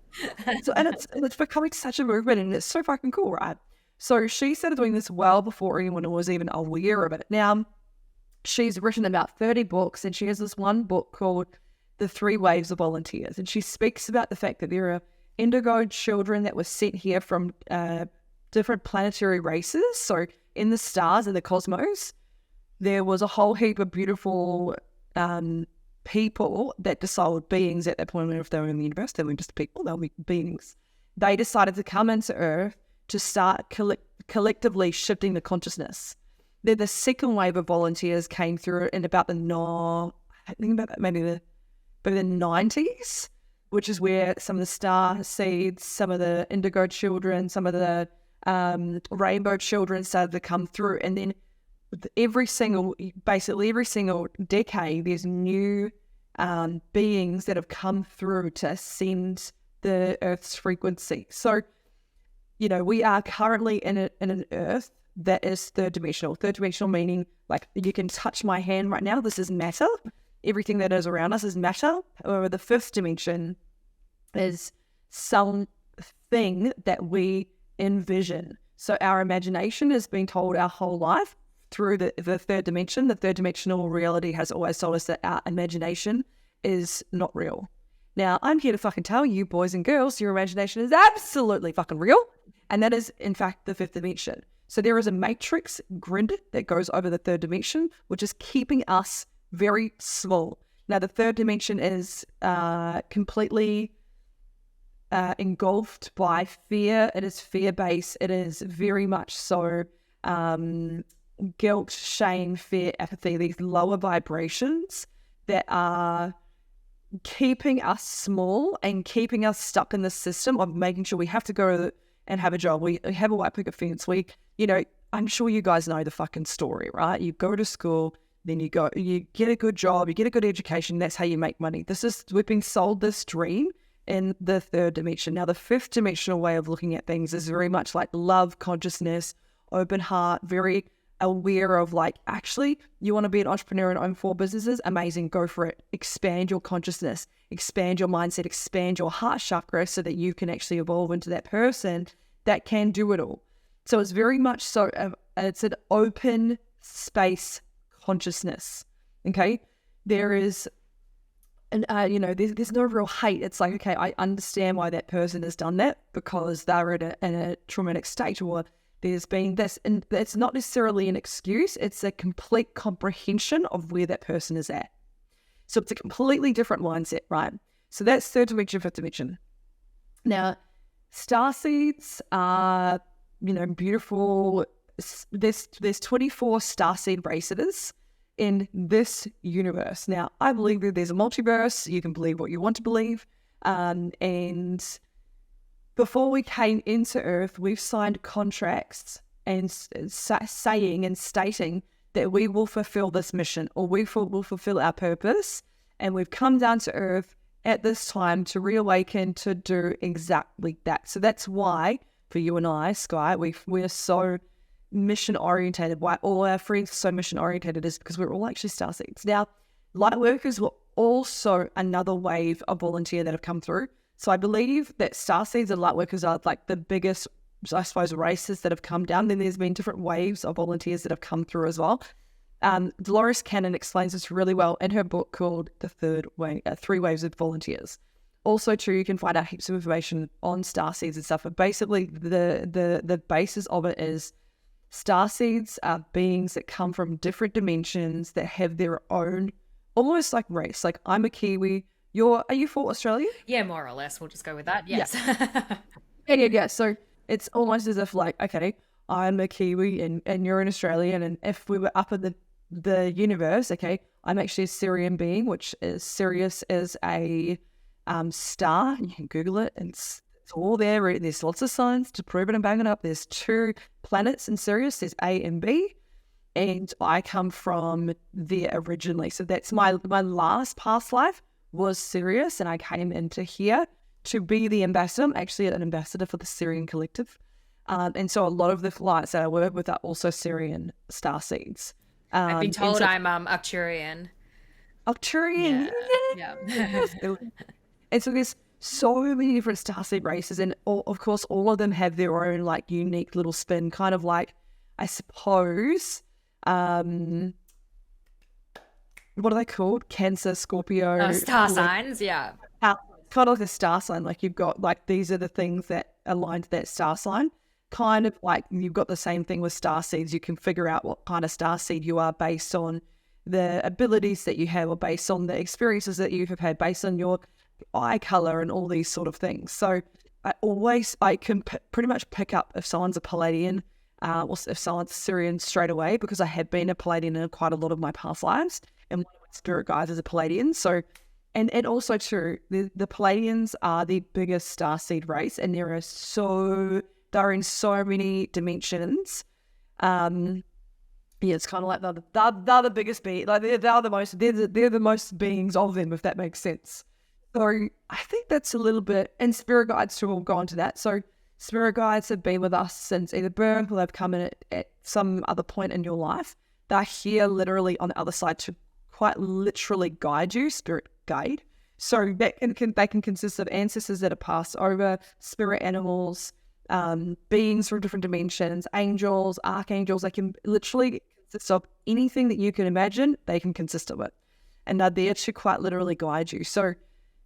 So, and it's becoming such a movement, and it's so fucking cool, right? So she started doing this well before anyone was even aware of it. Now, she's written about 30 books, and she has this one book called The 3 Waves of Volunteers. And she speaks about the fact that there are indigo children that were sent here from different planetary races. So in the stars, in the cosmos, there was a whole heap of beautiful people that decided, beings at that point, if they were in the universe, they weren't just people, they were beings. They decided to come into Earth to start collectively shifting the consciousness. Then the second wave of volunteers came through in about maybe the 90s, which is where some of the star seeds, some of the indigo children, some of the rainbow children started to come through. And then basically every single decade, there's new beings that have come through to ascend the Earth's frequency. So, we are currently in an Earth that is third dimensional. Third dimensional meaning, like, you can touch my hand right now. This is matter. Everything that is around us is matter. Or the fifth dimension is something that we envision. So our imagination has been told our whole life through the third dimension. The third dimensional reality has always told us that our imagination is not real. Now, I'm here to fucking tell you, boys and girls, your imagination is absolutely fucking real. And that is, in fact, the fifth dimension. So there is a matrix grid that goes over the third dimension, which is keeping us very small. Now, the third dimension is completely engulfed by fear. It is fear-based. It is very much so guilt, shame, fear, apathy, these lower vibrations that are keeping us small and keeping us stuck in the system of making sure we have to go and have a job. We have a white picket fence. I'm sure you guys know the fucking story, right? You go to school, then you get a good job, you get a good education. That's how you make money. We've been sold this dream in the third dimension. Now, the fifth dimensional way of looking at things is very much like love, consciousness, open heart, very aware of, like, actually, you want to be an entrepreneur and own 4 businesses? Amazing, go for it. Expand your consciousness, expand your mindset, expand your heart chakra so that you can actually evolve into that person that can do it all. So it's very much so, it's an open space consciousness, okay? There is, there's no real hate. It's like, okay, I understand why that person has done that because they're in a traumatic state, or there's been this, and it's not necessarily an excuse, it's a complete comprehension of where that person is at. So it's a completely different mindset, right? So that's third dimension, fifth dimension. Now, starseeds are, beautiful. There's 24 starseed races in this universe. Now, I believe that there's a multiverse. You can believe what you want to believe. And before we came into Earth, we've signed contracts and saying and stating that we will fulfill this mission, or we will fulfill our purpose. And we've come down to Earth at this time to reawaken to do exactly that. So that's why, for you and I, Sky, we're so mission-orientated. Why all our friends are so mission-orientated is because we're all actually starseeds. Now, light workers were also another wave of volunteer that have come through. So I believe that starseeds and light workers are like the biggest, I suppose, races that have come down. Then there's been different waves of volunteers that have come through as well. Dolores Cannon explains this really well in her book called The Third Way, Three Waves of Volunteers. Also, too, you can find out heaps of information on starseeds and stuff. But basically, the basis of it is starseeds are beings that come from different dimensions that have their own, almost like race. Like, I'm a Kiwi. Are you for Australia? Yeah, more or less. We'll just go with that. Yes. Yeah. So it's almost as if, like, okay, I'm a Kiwi and you're an Australian, and if we were up in the universe, okay, I'm actually a Sirian being, which is Sirius is a star. You can Google it, and it's all there. There's lots of signs to prove it and bang it up. There's 2 planets in Sirius. There's A and B, and I come from there originally. So that's my last past life was Sirius, and I came into here to be the ambassador. I'm actually an ambassador for the Syrian Collective. And so a lot of the flights that I work with are also Syrian starseeds. I've been told I'm Arcturian. Arcturian? Yeah. And so there's so many different starseed races, and of course all of them have their own like unique little spin, kind of like, I suppose, what are they called? Cancer, Scorpio. Star signs, yeah. Kind of like a star sign. Like you've got like, these are the things that align to that star sign. Kind of like you've got the same thing with star seeds. You can figure out what kind of star seed you are based on the abilities that you have, or based on the experiences that you have had, based on your eye color and all these sort of things. So I can pretty much pick up if someone's a Palladian or if someone's Syrian straight away, because I have been a Palladian in quite a lot of my past lives, and one of my spirit guides is a Palladian. So, and also too, the Palladians are the biggest starseed race, and they're in so many dimensions. It's kind of like they're the biggest being, like they're the most beings of them, if that makes sense. So I think that's a little bit, and spirit guides too will go into that. So spirit guides have been with us since either birth, or they've come in at some other point in your life. They're here literally on the other side to quite literally guide you, spirit guide. So that they can consist of ancestors that are passed over, spirit animals, beings from different dimensions, angels, archangels. They can literally consist of anything that you can imagine. They can consist of it, and they're there to quite literally guide you. So,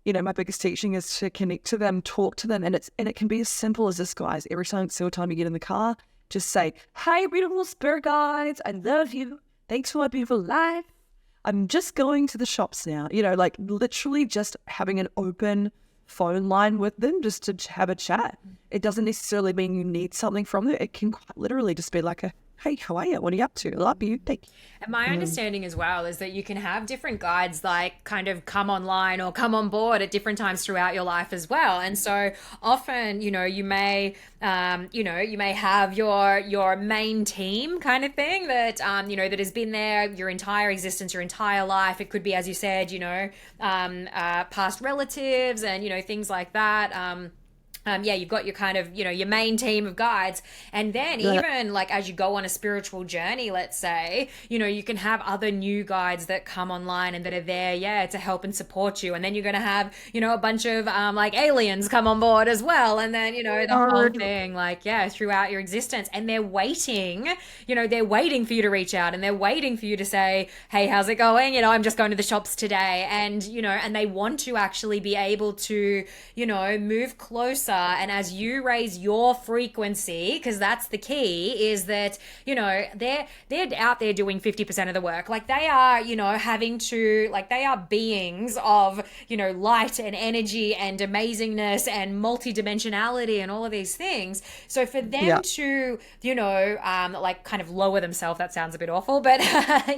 my biggest teaching is to connect to them, talk to them, and it can be as simple as this, guys. Every single time you get in the car, just say, "Hey, beautiful spirit guides, I love you. Thanks for my beautiful life. I'm just going to the shops now." Like literally just having an open phone line with them, just to have a chat. It doesn't necessarily mean you need something from them. It can quite literally just be like "Hey, how are you? What are you up to? I love you. Thank you." And my understanding as well is that you can have different guides like kind of come online or come on board at different times throughout your life as well. And so often, you may have your main team kind of thing that, that has been there your entire existence, your entire life. It could be, as you said, past relatives and, things like that. You've got your kind of, your main team of guides. And then even like as you go on a spiritual journey, let's say, you can have other new guides that come online and that are there, to help and support you. And then you're going to have, a bunch of like aliens come on board as well. And then, the whole thing, like, throughout your existence. And they're waiting for you to reach out, and they're waiting for you to say, "Hey, how's it going? I'm just going to the shops today." And, and they want to actually be able to, move closer closer, and as you raise your frequency, because that's the key, is that, you know, they're out there doing 50% of the work. Like they are, you know, having to, like they are beings of, you know, light and energy and amazingness and multidimensionality and all of these things. So for them to, you know, like kind of lower themselves, that sounds a bit awful, but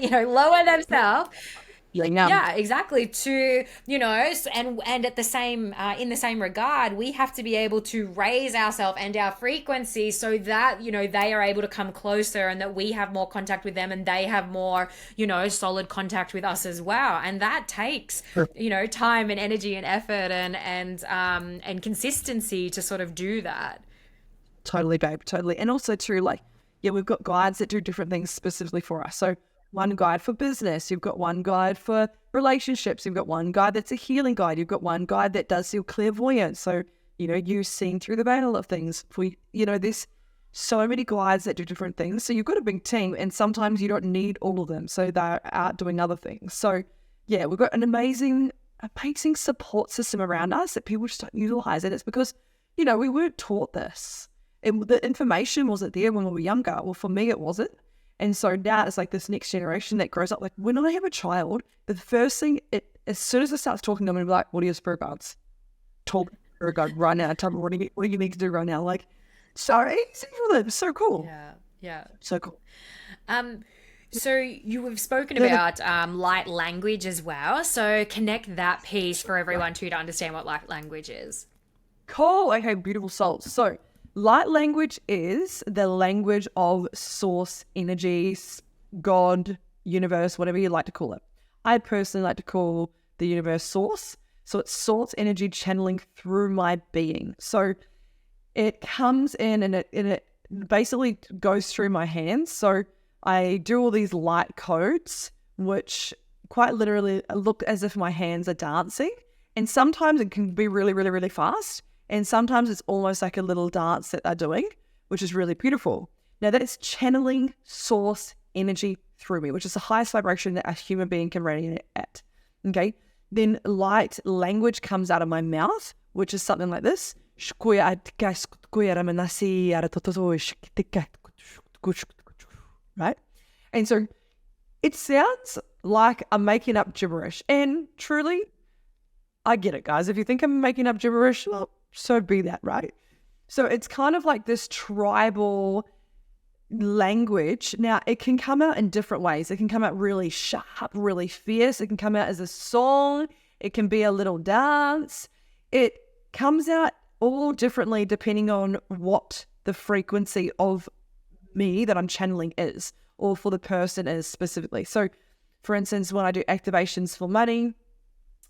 you know, lower themselves. Yeah, exactly. To, you know, and at the same in the same regard, we have to be able to raise ourselves and our frequency so that, you know, they are able to come closer and that we have more contact with them and they have more, you know, solid contact with us as well. And that takes, you know, time and energy and effort and consistency to sort of do that. Totally, babe, totally. And also too, like, yeah, we've got guides that do different things specifically for us. So one guide for business, you've got one guide for relationships, you've got one guide that's a healing guide, you've got one guide that does your clairvoyance. So, you know, you seeing through the veil of things. For, you know, there's so many guides that do different things. So you've got a big team and sometimes you don't need all of them. So they're out doing other things. So yeah, we've got an amazing support system around us that people just don't utilize. And it's because, you know, we weren't taught this. The information wasn't there when we were younger. Well, for me, it wasn't. And so now it's like this next generation that grows up. Like when I have a child, the first thing, as soon as it starts talking to them, I'm like, what are your spirit guides? Talk to spirit guide right now. Tell me what do you need to do right now? Like, so easy for them. So cool. Yeah. So cool. So you have spoken about light language as well. So connect that piece for everyone to understand what light language is. Cool. Okay, beautiful souls. So light language is the language of source energy, God, universe, whatever you like to call it. I personally like to call the universe source. So it's source energy channeling through my being. So it comes in and it basically goes through my hands. So I do all these light codes, which quite literally look as if my hands are dancing. And sometimes it can be really, really, really fast. And sometimes it's almost like a little dance that they're doing, which is really beautiful. Now that's channeling source energy through me, which is the highest vibration that a human being can radiate at. Okay. Then light language comes out of my mouth, which is something like this. Right? And so it sounds like I'm making up gibberish. And truly, I get it, guys. If you think I'm making up gibberish, well, so be that, right? So it's kind of like this tribal language. Now, it can come out in different ways. It can come out really sharp, really fierce. It can come out as a song. It can be a little dance. It comes out all differently depending on what the frequency of me that I'm channeling is, or for the person is specifically. So, for instance, when I do activations for money,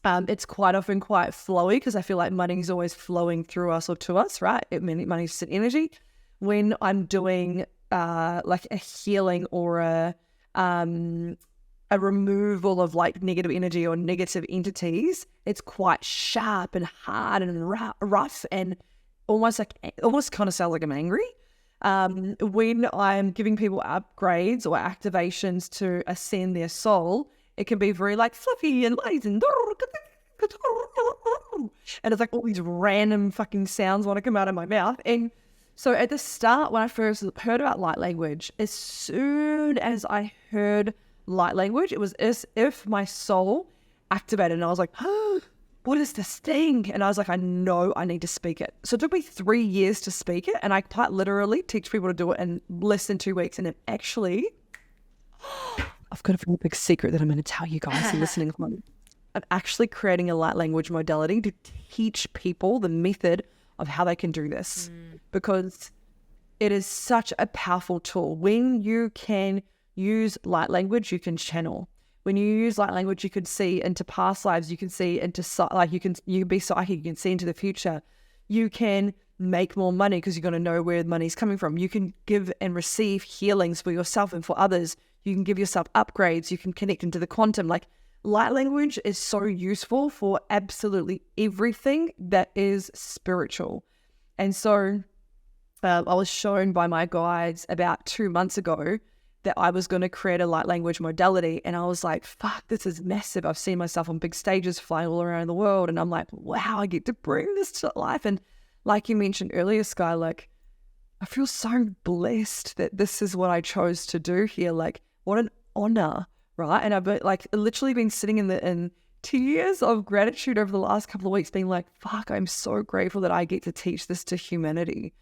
it's quite often quite flowy because I feel like money is always flowing through us or to us, right? Money is just an energy. When I'm doing like a healing or a removal of like negative energy or negative entities, it's quite sharp and hard and rough and almost kind of sounds like I'm angry. When I'm giving people upgrades or activations to ascend their soul, it can be very like fluffy and light and it's like all these random fucking sounds want to come out of my mouth. And so at the start, when I first heard about light language, as soon as I heard light language, it was as if my soul activated and I was like, oh, what is this thing? And I was like, I know I need to speak it. So it took me 3 years to speak it. And I quite literally teach people to do it in less than 2 weeks. And it actually, I've got a very big secret that I'm going to tell you guys who are listening. I'm actually creating a light language modality to teach people the method of how they can do this because it is such a powerful tool. When you can use light language, you can channel. When you use light language, you can see into past lives. You can see into you can be psychic. You can see into the future. You can make more money because you're going to know where the money's coming from. You can give and receive healings for yourself and for others. You can give yourself upgrades. You can connect into the quantum. Like light language is so useful for absolutely everything that is spiritual. And so I was shown by my guides about 2 months ago that I was going to create a light language modality. And I was like, fuck, this is massive. I've seen myself on big stages flying all around the world. And I'm like, wow, I get to bring this to life. And like you mentioned earlier, Sky, like I feel so blessed that this is what I chose to do here. Like what an honor, right? And I've like literally been sitting in tears of gratitude over the last couple of weeks, being like, fuck, I'm so grateful that I get to teach this to humanity.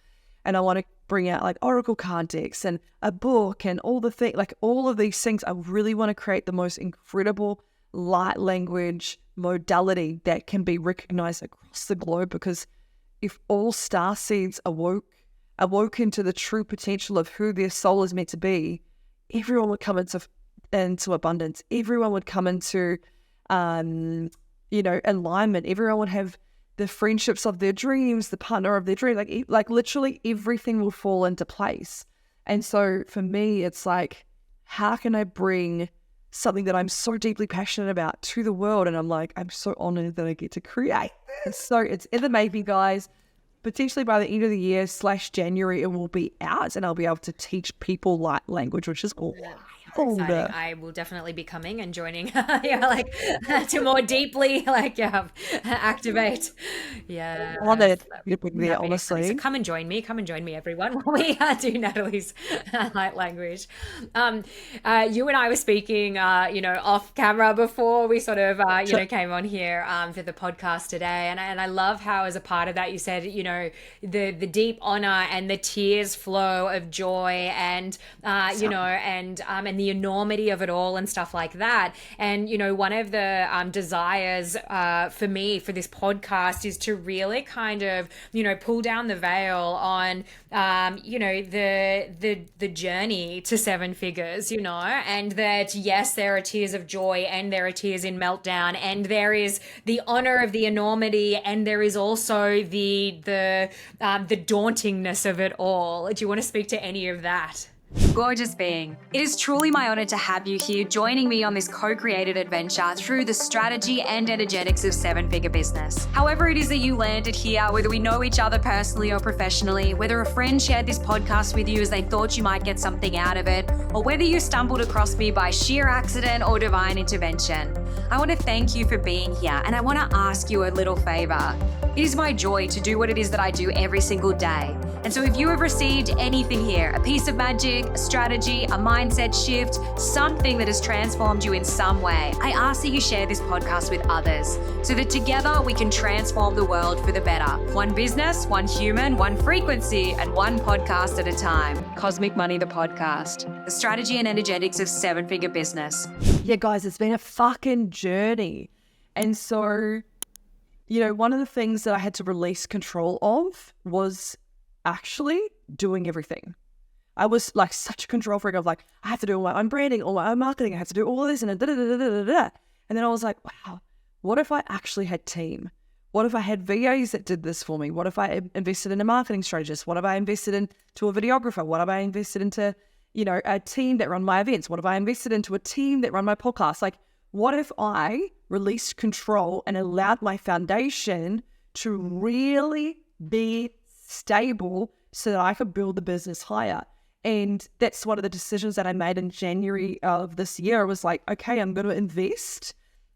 And I want to bring out like oracle card decks and a book and all the things, like all of these things. I really want to create the most incredible light language modality that can be recognized across the globe, because if all starseeds awoke into the true potential of who their soul is meant to be, everyone would come into abundance. Everyone would come into, alignment. Everyone would have the friendships of their dreams, the partner of their dream. Like literally everything will fall into place. And so for me, it's like, how can I bring something that I'm so deeply passionate about to the world? And I'm like, I'm so honored that I get to create this. So it's in the making, guys. Potentially by the end of the year /January, it will be out and I'll be able to teach people light language, which is cool. Exciting. I will definitely be coming and joining to more deeply activate. Yeah. On it. You put me there, honestly. So come and join me, everyone. We do Natalie's light language. You and I were speaking off camera before we sort of came on here for the podcast today, and I love how as a part of that you said the deep honor and the tears flow of joy and and the enormity of it all and stuff like that. And one of the desires for me for this podcast is to really kind of pull down the veil on the journey to seven figures, and that yes, there are tears of joy and there are tears in meltdown, and there is the honor of the enormity, and there is also the dauntingness of it all. Do you want to speak to any of that? Gorgeous being. It is truly my honor to have you here joining me on this co-created adventure through the strategy and energetics of seven-figure business. However it is that you landed here, whether we know each other personally or professionally, whether a friend shared this podcast with you as they thought you might get something out of it, or whether you stumbled across me by sheer accident or divine intervention, I want to thank you for being here, and I want to ask you a little favor. It is my joy to do what it is that I do every single day. And so if you have received anything here, a piece of magic, a strategy, a mindset shift, something that has transformed you in some way, I ask that you share this podcast with others so that together we can transform the world for the better. One business, one human, one frequency, and one podcast at a time. Cosmic Money, the podcast. The strategy and energetics of seven-figure business. Yeah, guys, it's been a fucking journey. And so, one of the things that I had to release control of was actually doing everything. I was like such a control freak of like, I have to do all my own branding, all my own marketing, I have to do all of this and da-da-da-da-da-da. And then I was like, wow, what if I actually had team? What if I had VAs that did this for me? What if I invested in a marketing strategist? What if I invested into a videographer? What if I invested into, a team that run my events? What if I invested into a team that run my podcast? Like, what if I released control and allowed my foundation to really be stable so that I could build the business higher? And that's one of the decisions that I made in January of this year. I was like, okay, I'm going to invest.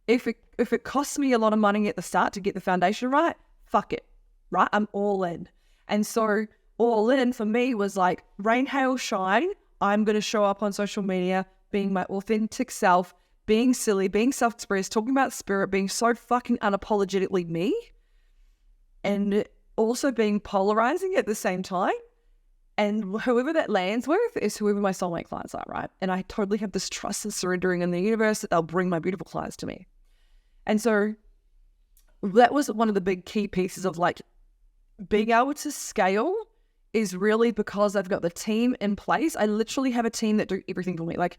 If it costs me a lot of money at the start to get the foundation right, fuck it, right? I'm all in. And so all in for me was like, rain, hail, shine. I'm going to show up on social media, being my authentic self, being silly, being self-expressed, talking about spirit, being so fucking unapologetically me, and also being polarizing at the same time. And whoever that lands with is whoever my soulmate clients are, right? And I totally have this trust and surrendering in the universe that they'll bring my beautiful clients to me. And so that was one of the big key pieces of like being able to scale is really because I've got the team in place. I literally have a team that do everything for me. Like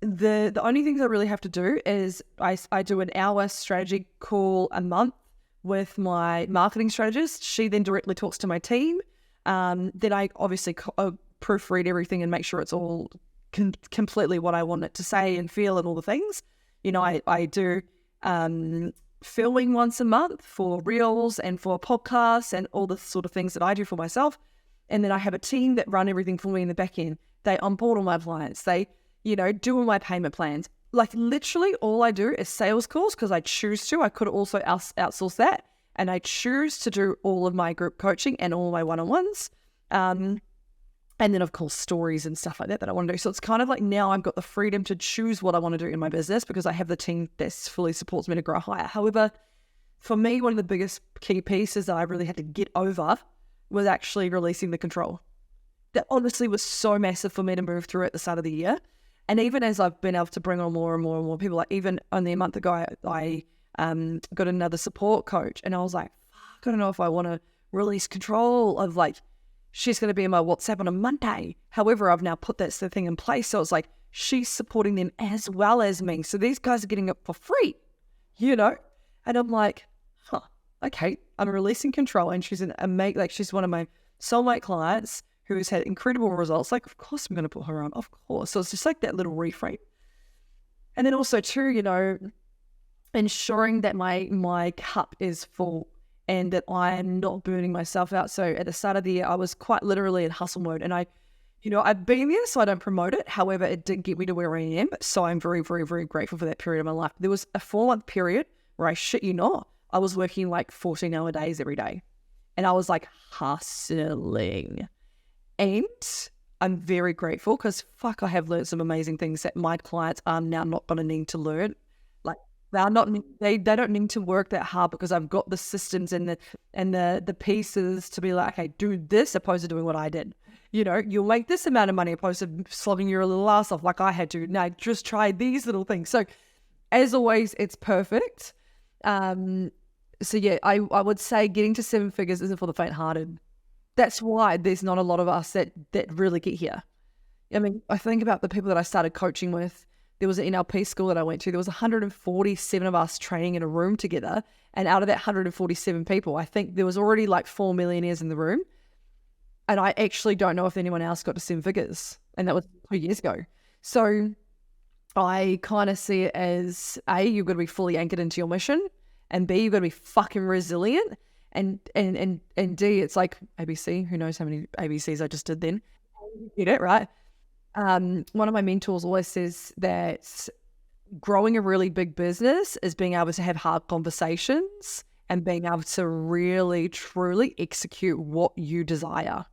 the only things I really have to do is I do an hour strategy call a month with my marketing strategist. She then directly talks to my team. Then I obviously proofread everything and make sure it's all completely what I want it to say and feel and all the things. I do filming once a month for reels and for podcasts and all the sort of things that I do for myself. And then I have a team that run everything for me in the back end. They onboard all my clients. They, do all my payment plans. Like literally all I do is sales calls because I choose to. I could also outsource that. and I choose to do all of my group coaching and all my one-on-ones. And then, of course, stories and stuff like that I want to do. So it's kind of like now I've got the freedom to choose what I want to do in my business because I have the team that fully supports me to grow higher. However, for me, one of the biggest key pieces that I really had to get over was actually releasing the control. That honestly was so massive for me to move through at the start of the year. And even as I've been able to bring on more and more and more people, like even only a month ago, I got another support coach, and I was like, fuck, I don't know if I want to release control of like, she's going to be in my WhatsApp on a Monday. However, I've now put that thing in place. So it's like, she's supporting them as well as me. So these guys are getting it for free, you know? And I'm like, okay, I'm releasing control. And she's she's one of my soulmate clients who has had incredible results. Like, of course I'm going to put her on, of course. So it's just like that little reframe. And then also too, you know, ensuring that my cup is full and that I am not burning myself out. So at the start of the year, I was quite literally in hustle mode, and I've been there, so I don't promote it. However, it did get me to where I am. So I'm very, very, very grateful for that period of my life. There was a 4-month period where I shit you not, I was working like 14-hour days every day, and I was like hustling. And I'm very grateful because I have learned some amazing things that my clients are now not going to need to learn. Like they don't need to work that hard because I've got the systems and the pieces to be like, okay, do this opposed to doing what I did. You know, you'll make this amount of money opposed to slogging your little ass off like I had to. Now just try these little things. So as always, it's perfect. So yeah, I would say getting to 7 figures isn't for the faint-hearted. That's why there's not a lot of us that really get here. I mean, I think about the people that I started coaching with. There was an NLP school that I went to. There was 147 of us training in a room together. And out of that 147 people, I think there was already like 4 millionaires in the room. And I actually don't know if anyone else got to 7 figures. And that was 2 years ago. So I kind of see it as A, you've got to be fully anchored into your mission. And B, you've got to be fucking resilient. And D, it's like ABC. Who knows how many ABCs I just did then? You get it, right? One of my mentors always says that growing a really big business is being able to have hard conversations and being able to really, truly execute what you desire.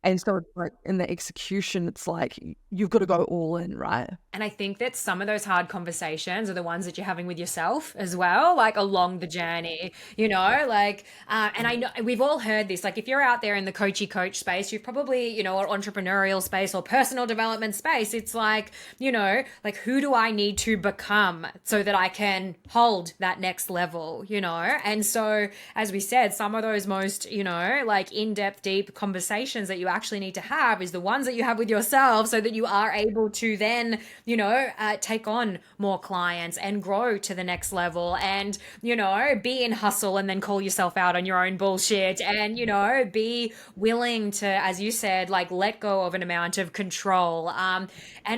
And so like in the execution, it's like you've got to go all in, right? And I think that some of those hard conversations are the ones that you're having with yourself as well, like along the journey, you know, like, and I know we've all heard this, like if you're out there in the coach space, you've probably, you know, or entrepreneurial space or personal development space, it's like, you know, like who do I need to become so that I can hold that next level, you know? And so, as we said, some of those most, you know, like in-depth, deep conversations that you actually need to have is the ones that you have with yourself so that you are able to then, you know, take on more clients and grow to the next level and, you know, be in hustle and then call yourself out on your own bullshit and, you know, be willing to, as you said, like let go of an amount of control. And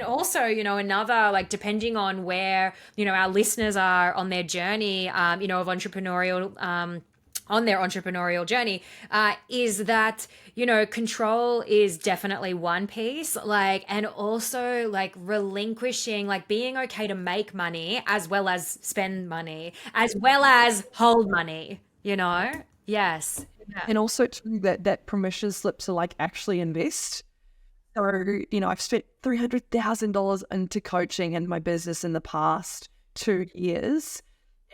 also, you know, another, like depending on where, you know, our listeners are on their journey, you know, of entrepreneurial, on their entrepreneurial journey, is that, you know, control is definitely one piece, like, and also like relinquishing, like being okay to make money as well as spend money, as well as hold money, you know? Yes. Yeah. And also too, that permission slip to like actually invest. So, you know, I've spent $300,000 into coaching and my business in the past 2 years.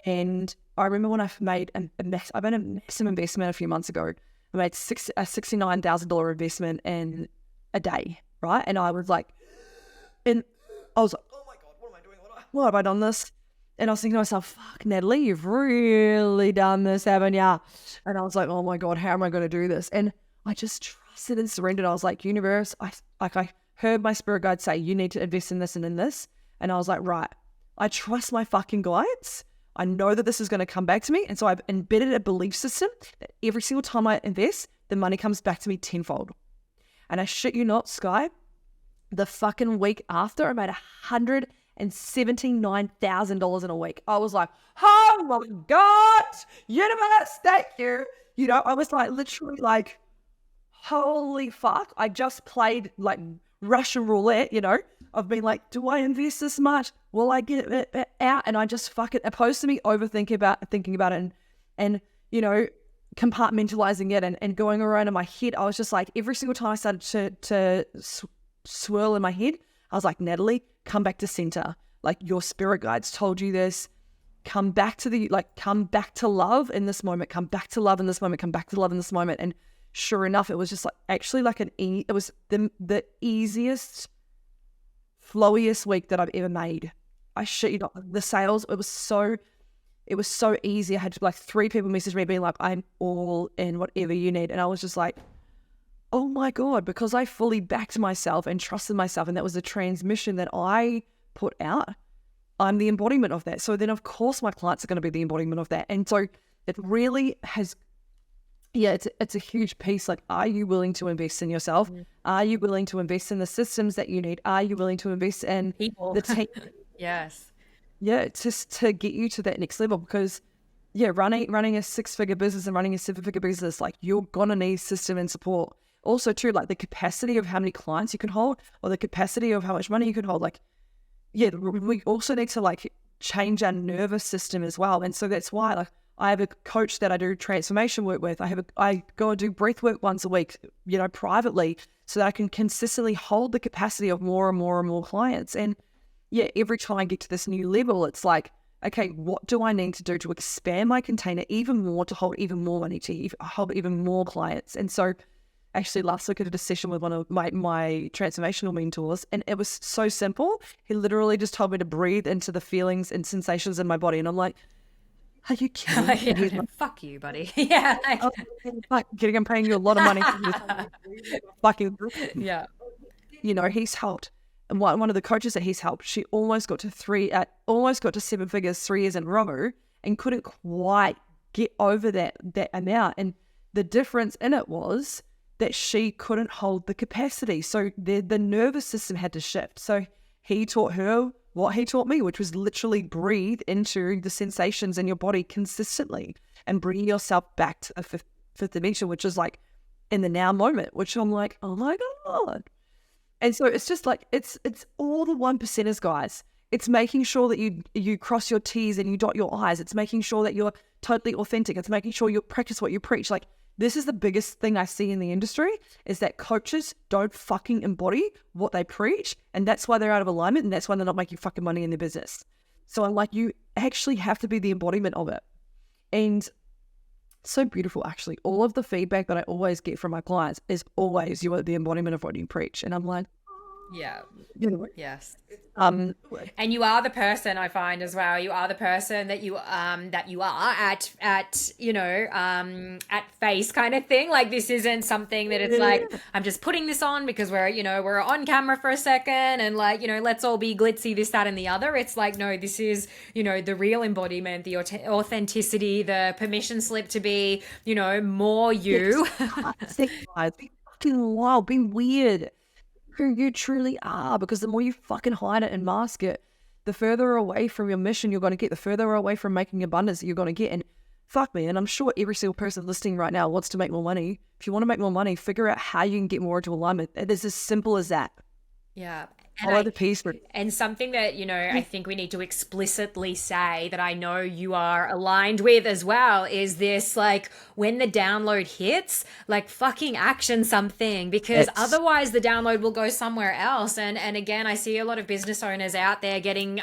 And I remember when I made a massive investment a few months ago. I made a $69,000 investment in a day, right? And I was like, oh my God, what am I doing? Why have I done this? And I was thinking to myself, fuck, Natalie, you've really done this, haven't you? And I was like, oh my God, how am I going to do this? And I just trusted and surrendered. I was like, universe, I heard my spirit guide say, you need to invest in this and in this. And I was like, right, I trust my fucking guides. I know that this is going to come back to me. And so I've embedded a belief system that every single time I invest, the money comes back to me tenfold. And I shit you not, Sky, the fucking week after, I made $179,000 in a week. I was like, oh my God, universe, thank you. You know, I was like, literally like, holy fuck. I just played like Russian roulette, you know. I've been like, do I invest this much? Will I get it out? And I just fucking, opposed to me overthinking about it. And you know, compartmentalizing it and going around in my head. I was just like, every single time I started to swirl in my head, I was like, Natalie, come back to center. Like, your spirit guides told you this. Come back to love in this moment. Come back to love in this moment. Come back to love in this moment. And sure enough, it was just like actually like it was the easiest, flowiest week that I've ever made. I shit you not. The sales, it was so easy. I had like 3 people message me being like, I'm all in, whatever you need. And I was just like, oh my God, because I fully backed myself and trusted myself. And that was the transmission that I put out. I'm the embodiment of that. So then of course my clients are going to be the embodiment of that. And so it really has, it's a huge piece. Like, are you willing to invest in yourself? Are you willing to invest in the systems that you need? Are you willing to invest in people? The team? Yes. Yeah, just to get you to that next level, because running a 6-figure business and running a 7-figure business, like, you're gonna need system and support. Also too, like the capacity of how many clients you can hold, or the capacity of how much money you can hold. Like, we also need to like change our nervous system as well. And so that's why, like, I have a coach that I do transformation work with. I go and do breath work once a week, privately, so that I can consistently hold the capacity of more and more and more clients. And every time I get to this new level, it's like, okay, what do I need to do to expand my container even more, to hold even more money, to hold even more clients? And so actually last week I did a session with one of my transformational mentors, and it was so simple. He literally just told me to breathe into the feelings and sensations in my body. And I'm like, are you kidding me? Like, fuck you, buddy. Yeah. Like, kidding, I'm paying you a lot of money for this fucking he's helped. And one of the coaches that he's helped, she almost got to 7 figures 3 years in a row and couldn't quite get over that amount. And the difference in it was that she couldn't hold the capacity. So the nervous system had to shift. So he taught her what he taught me, which was literally breathe into the sensations in your body consistently and bring yourself back to the fifth dimension, which is like in the now moment, which I'm like, oh my God. And so it's just like, it's all the 1%ers, guys. It's making sure that you cross your T's and you dot your I's. It's making sure that you're totally authentic. It's making sure you practice what you preach. Like, this is the biggest thing I see in the industry, is that coaches don't fucking embody what they preach. And that's why they're out of alignment. And that's why they're not making fucking money in their business. So I'm like, you actually have to be the embodiment of it. And so beautiful, actually. All of the feedback that I always get from my clients is always, you are the embodiment of what you preach. And I'm like, yeah. Yes. And you are the person, I find as well. You are the person that you are at face kind of thing. Like, this isn't something that it's like, I'm just putting this on because we're on camera for a second and like, let's all be glitzy, this, that, and the other. It's like, no, this is, the real embodiment, the authenticity, the permission slip to be, more you. Be fucking wild, be weird. Who you truly are, because the more you fucking hide it and mask it, the further away from your mission you're going to get, the further away from making abundance that you're going to get. And fuck me, and I'm sure every single person listening right now wants to make more money. If you want to make more money, figure out how you can get more into alignment. It is as simple as that. Yeah. Follow the piece. And something that, I think we need to explicitly say that I know you are aligned with as well is this, like, when the download hits, like, fucking action something, because otherwise the download will go somewhere else. And again, I see a lot of business owners out there getting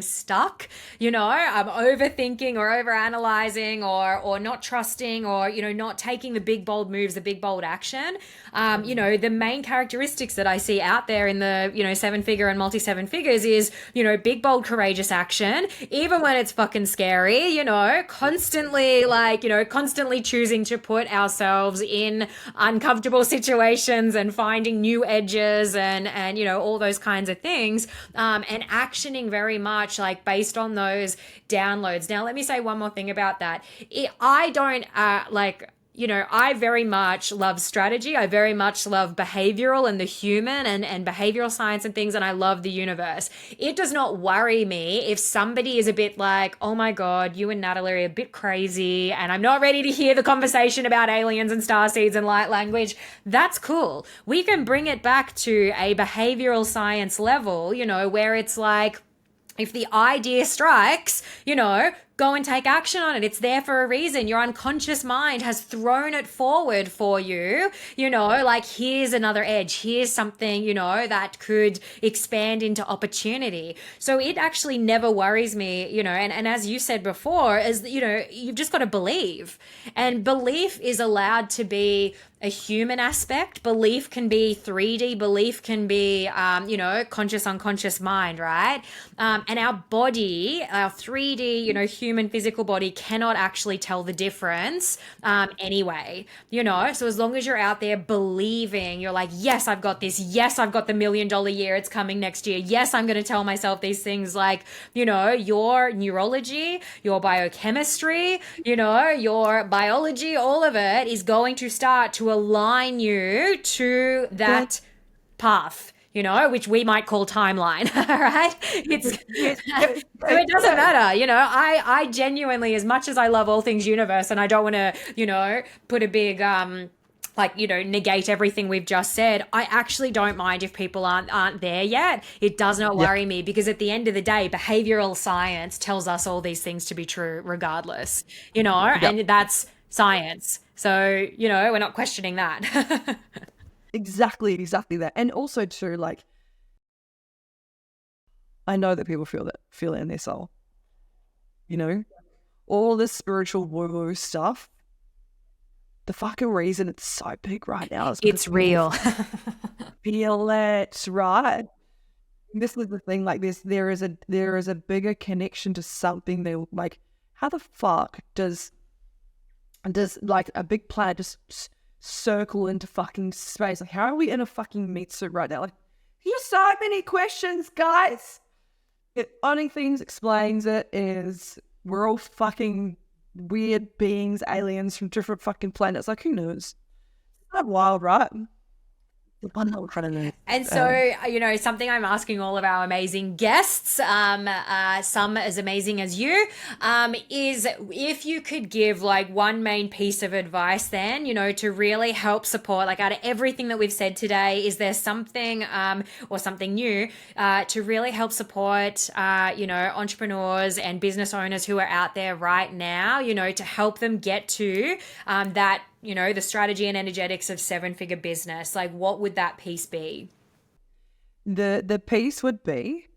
stuck, overthinking or overanalyzing or not trusting or, not taking the big, bold moves, the big, bold action. The main characteristics that I see out there in the, 7-figure and multi-7 figures is, big, bold, courageous action, even when it's fucking scary, constantly choosing to put ourselves in uncomfortable situations and finding new edges and all those kinds of things, and actioning very much like based on those downloads. Now, let me say one more thing about that. I don't I very much love strategy. I very much love behavioral and the human and behavioral science and things, and I love the universe. It does not worry me if somebody is a bit like, oh my God, you and Natalie are a bit crazy, and I'm not ready to hear the conversation about aliens and starseeds and light language. That's cool. We can bring it back to a behavioral science level, where it's like, if the idea strikes, go and take action on it. It's there for a reason. Your unconscious mind has thrown it forward for you, like here's another edge, here's something, that could expand into opportunity. So it actually never worries me, and as you said before, is, you've just got to believe. And belief is allowed to be a human aspect. Belief can be 3D. Belief can be, conscious, unconscious mind, right? And our body, our 3D, human physical body cannot actually tell the difference anyway, So as long as you're out there believing, you're like, yes, I've got this. Yes, I've got the $1 million year. It's coming next year. Yes, I'm going to tell myself these things like, your neurology, your biochemistry, your biology, all of it is going to start to align you to that path, which we might call timeline, right? So it doesn't matter, I genuinely, as much as I love all things universe, and I don't want to, put a big, negate everything we've just said. I actually don't mind if people aren't there yet. It does not worry me, because at the end of the day, behavioral science tells us all these things to be true regardless, and that's science. So, we're not questioning that. Exactly that. And also too, like, I know that people feel it in their soul. All this spiritual woo-woo stuff, the fucking reason it's so big right now is it's real. Feel it, right? This is the thing, like there is a bigger connection to something that, like, how the fuck does like a big planet just circle into fucking space? Like, how are we in a fucking meat suit right now? Like, there's so many questions, guys. The only things explains it is we're all fucking weird beings, aliens from different fucking planets. Like, who knows? It's not wild, right? And so, something I'm asking all of our amazing guests, some as amazing as you, is if you could give like one main piece of advice then, to really help support, like out of everything that we've said today, is there something or something new to really help support, entrepreneurs and business owners who are out there right now, to help them get to that, the strategy and energetics of 7-figure business? Like, what would that piece be? The piece would be,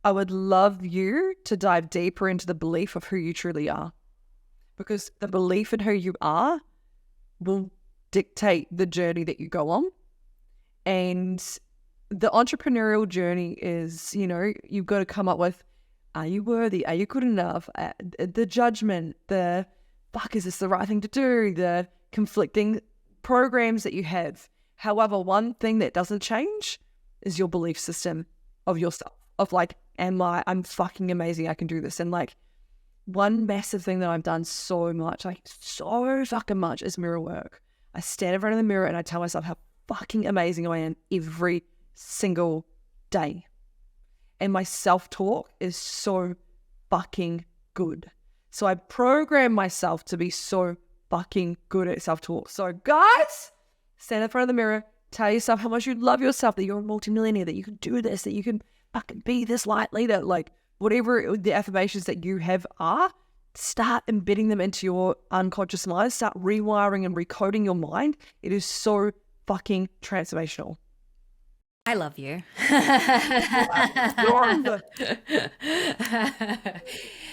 I would love you to dive deeper into the belief of who you truly are, because the belief in who you are will dictate the journey that you go on. And the entrepreneurial journey is, you've got to come up with, are you worthy? Are you good enough? The judgment, the fuck, is this the right thing to do? The conflicting programs that you have. However, one thing that doesn't change is your belief system of yourself, of like, I'm fucking amazing, I can do this. And like, one massive thing that I've done so fucking much is mirror work. I stand in front of the mirror and I tell myself how fucking amazing I am every single day. And my self-talk is so fucking good. So I program myself to be so fucking good at self-talk. So guys, stand in front of the mirror, tell yourself how much you love yourself, that you're a multimillionaire, that you can do this, that you can fucking be this light leader. Like, whatever the affirmations that you have are, start embedding them into your unconscious mind. Start rewiring and recoding your mind. It is so fucking transformational. I love you.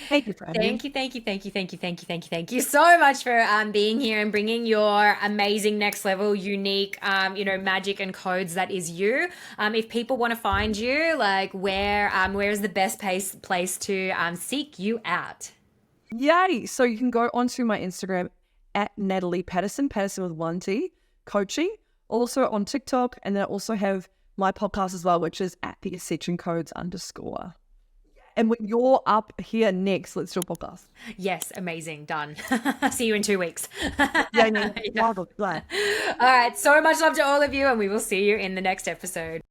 Thank you for having me. Thank you so much for being here and bringing your amazing next level, unique, magic and codes that is you. If people want to find you, like where is the best place to seek you out? Yay! So you can go onto my Instagram at Natalie Paterson with 1 T, coaching. Also on TikTok, and then I also have my podcast as well, which is at the Ascension Codes _. And when you're up here next, let's do a podcast. Yes, amazing. Done. See you in 2 weeks. Yeah. All right. So much love to all of you, and we will see you in the next episode.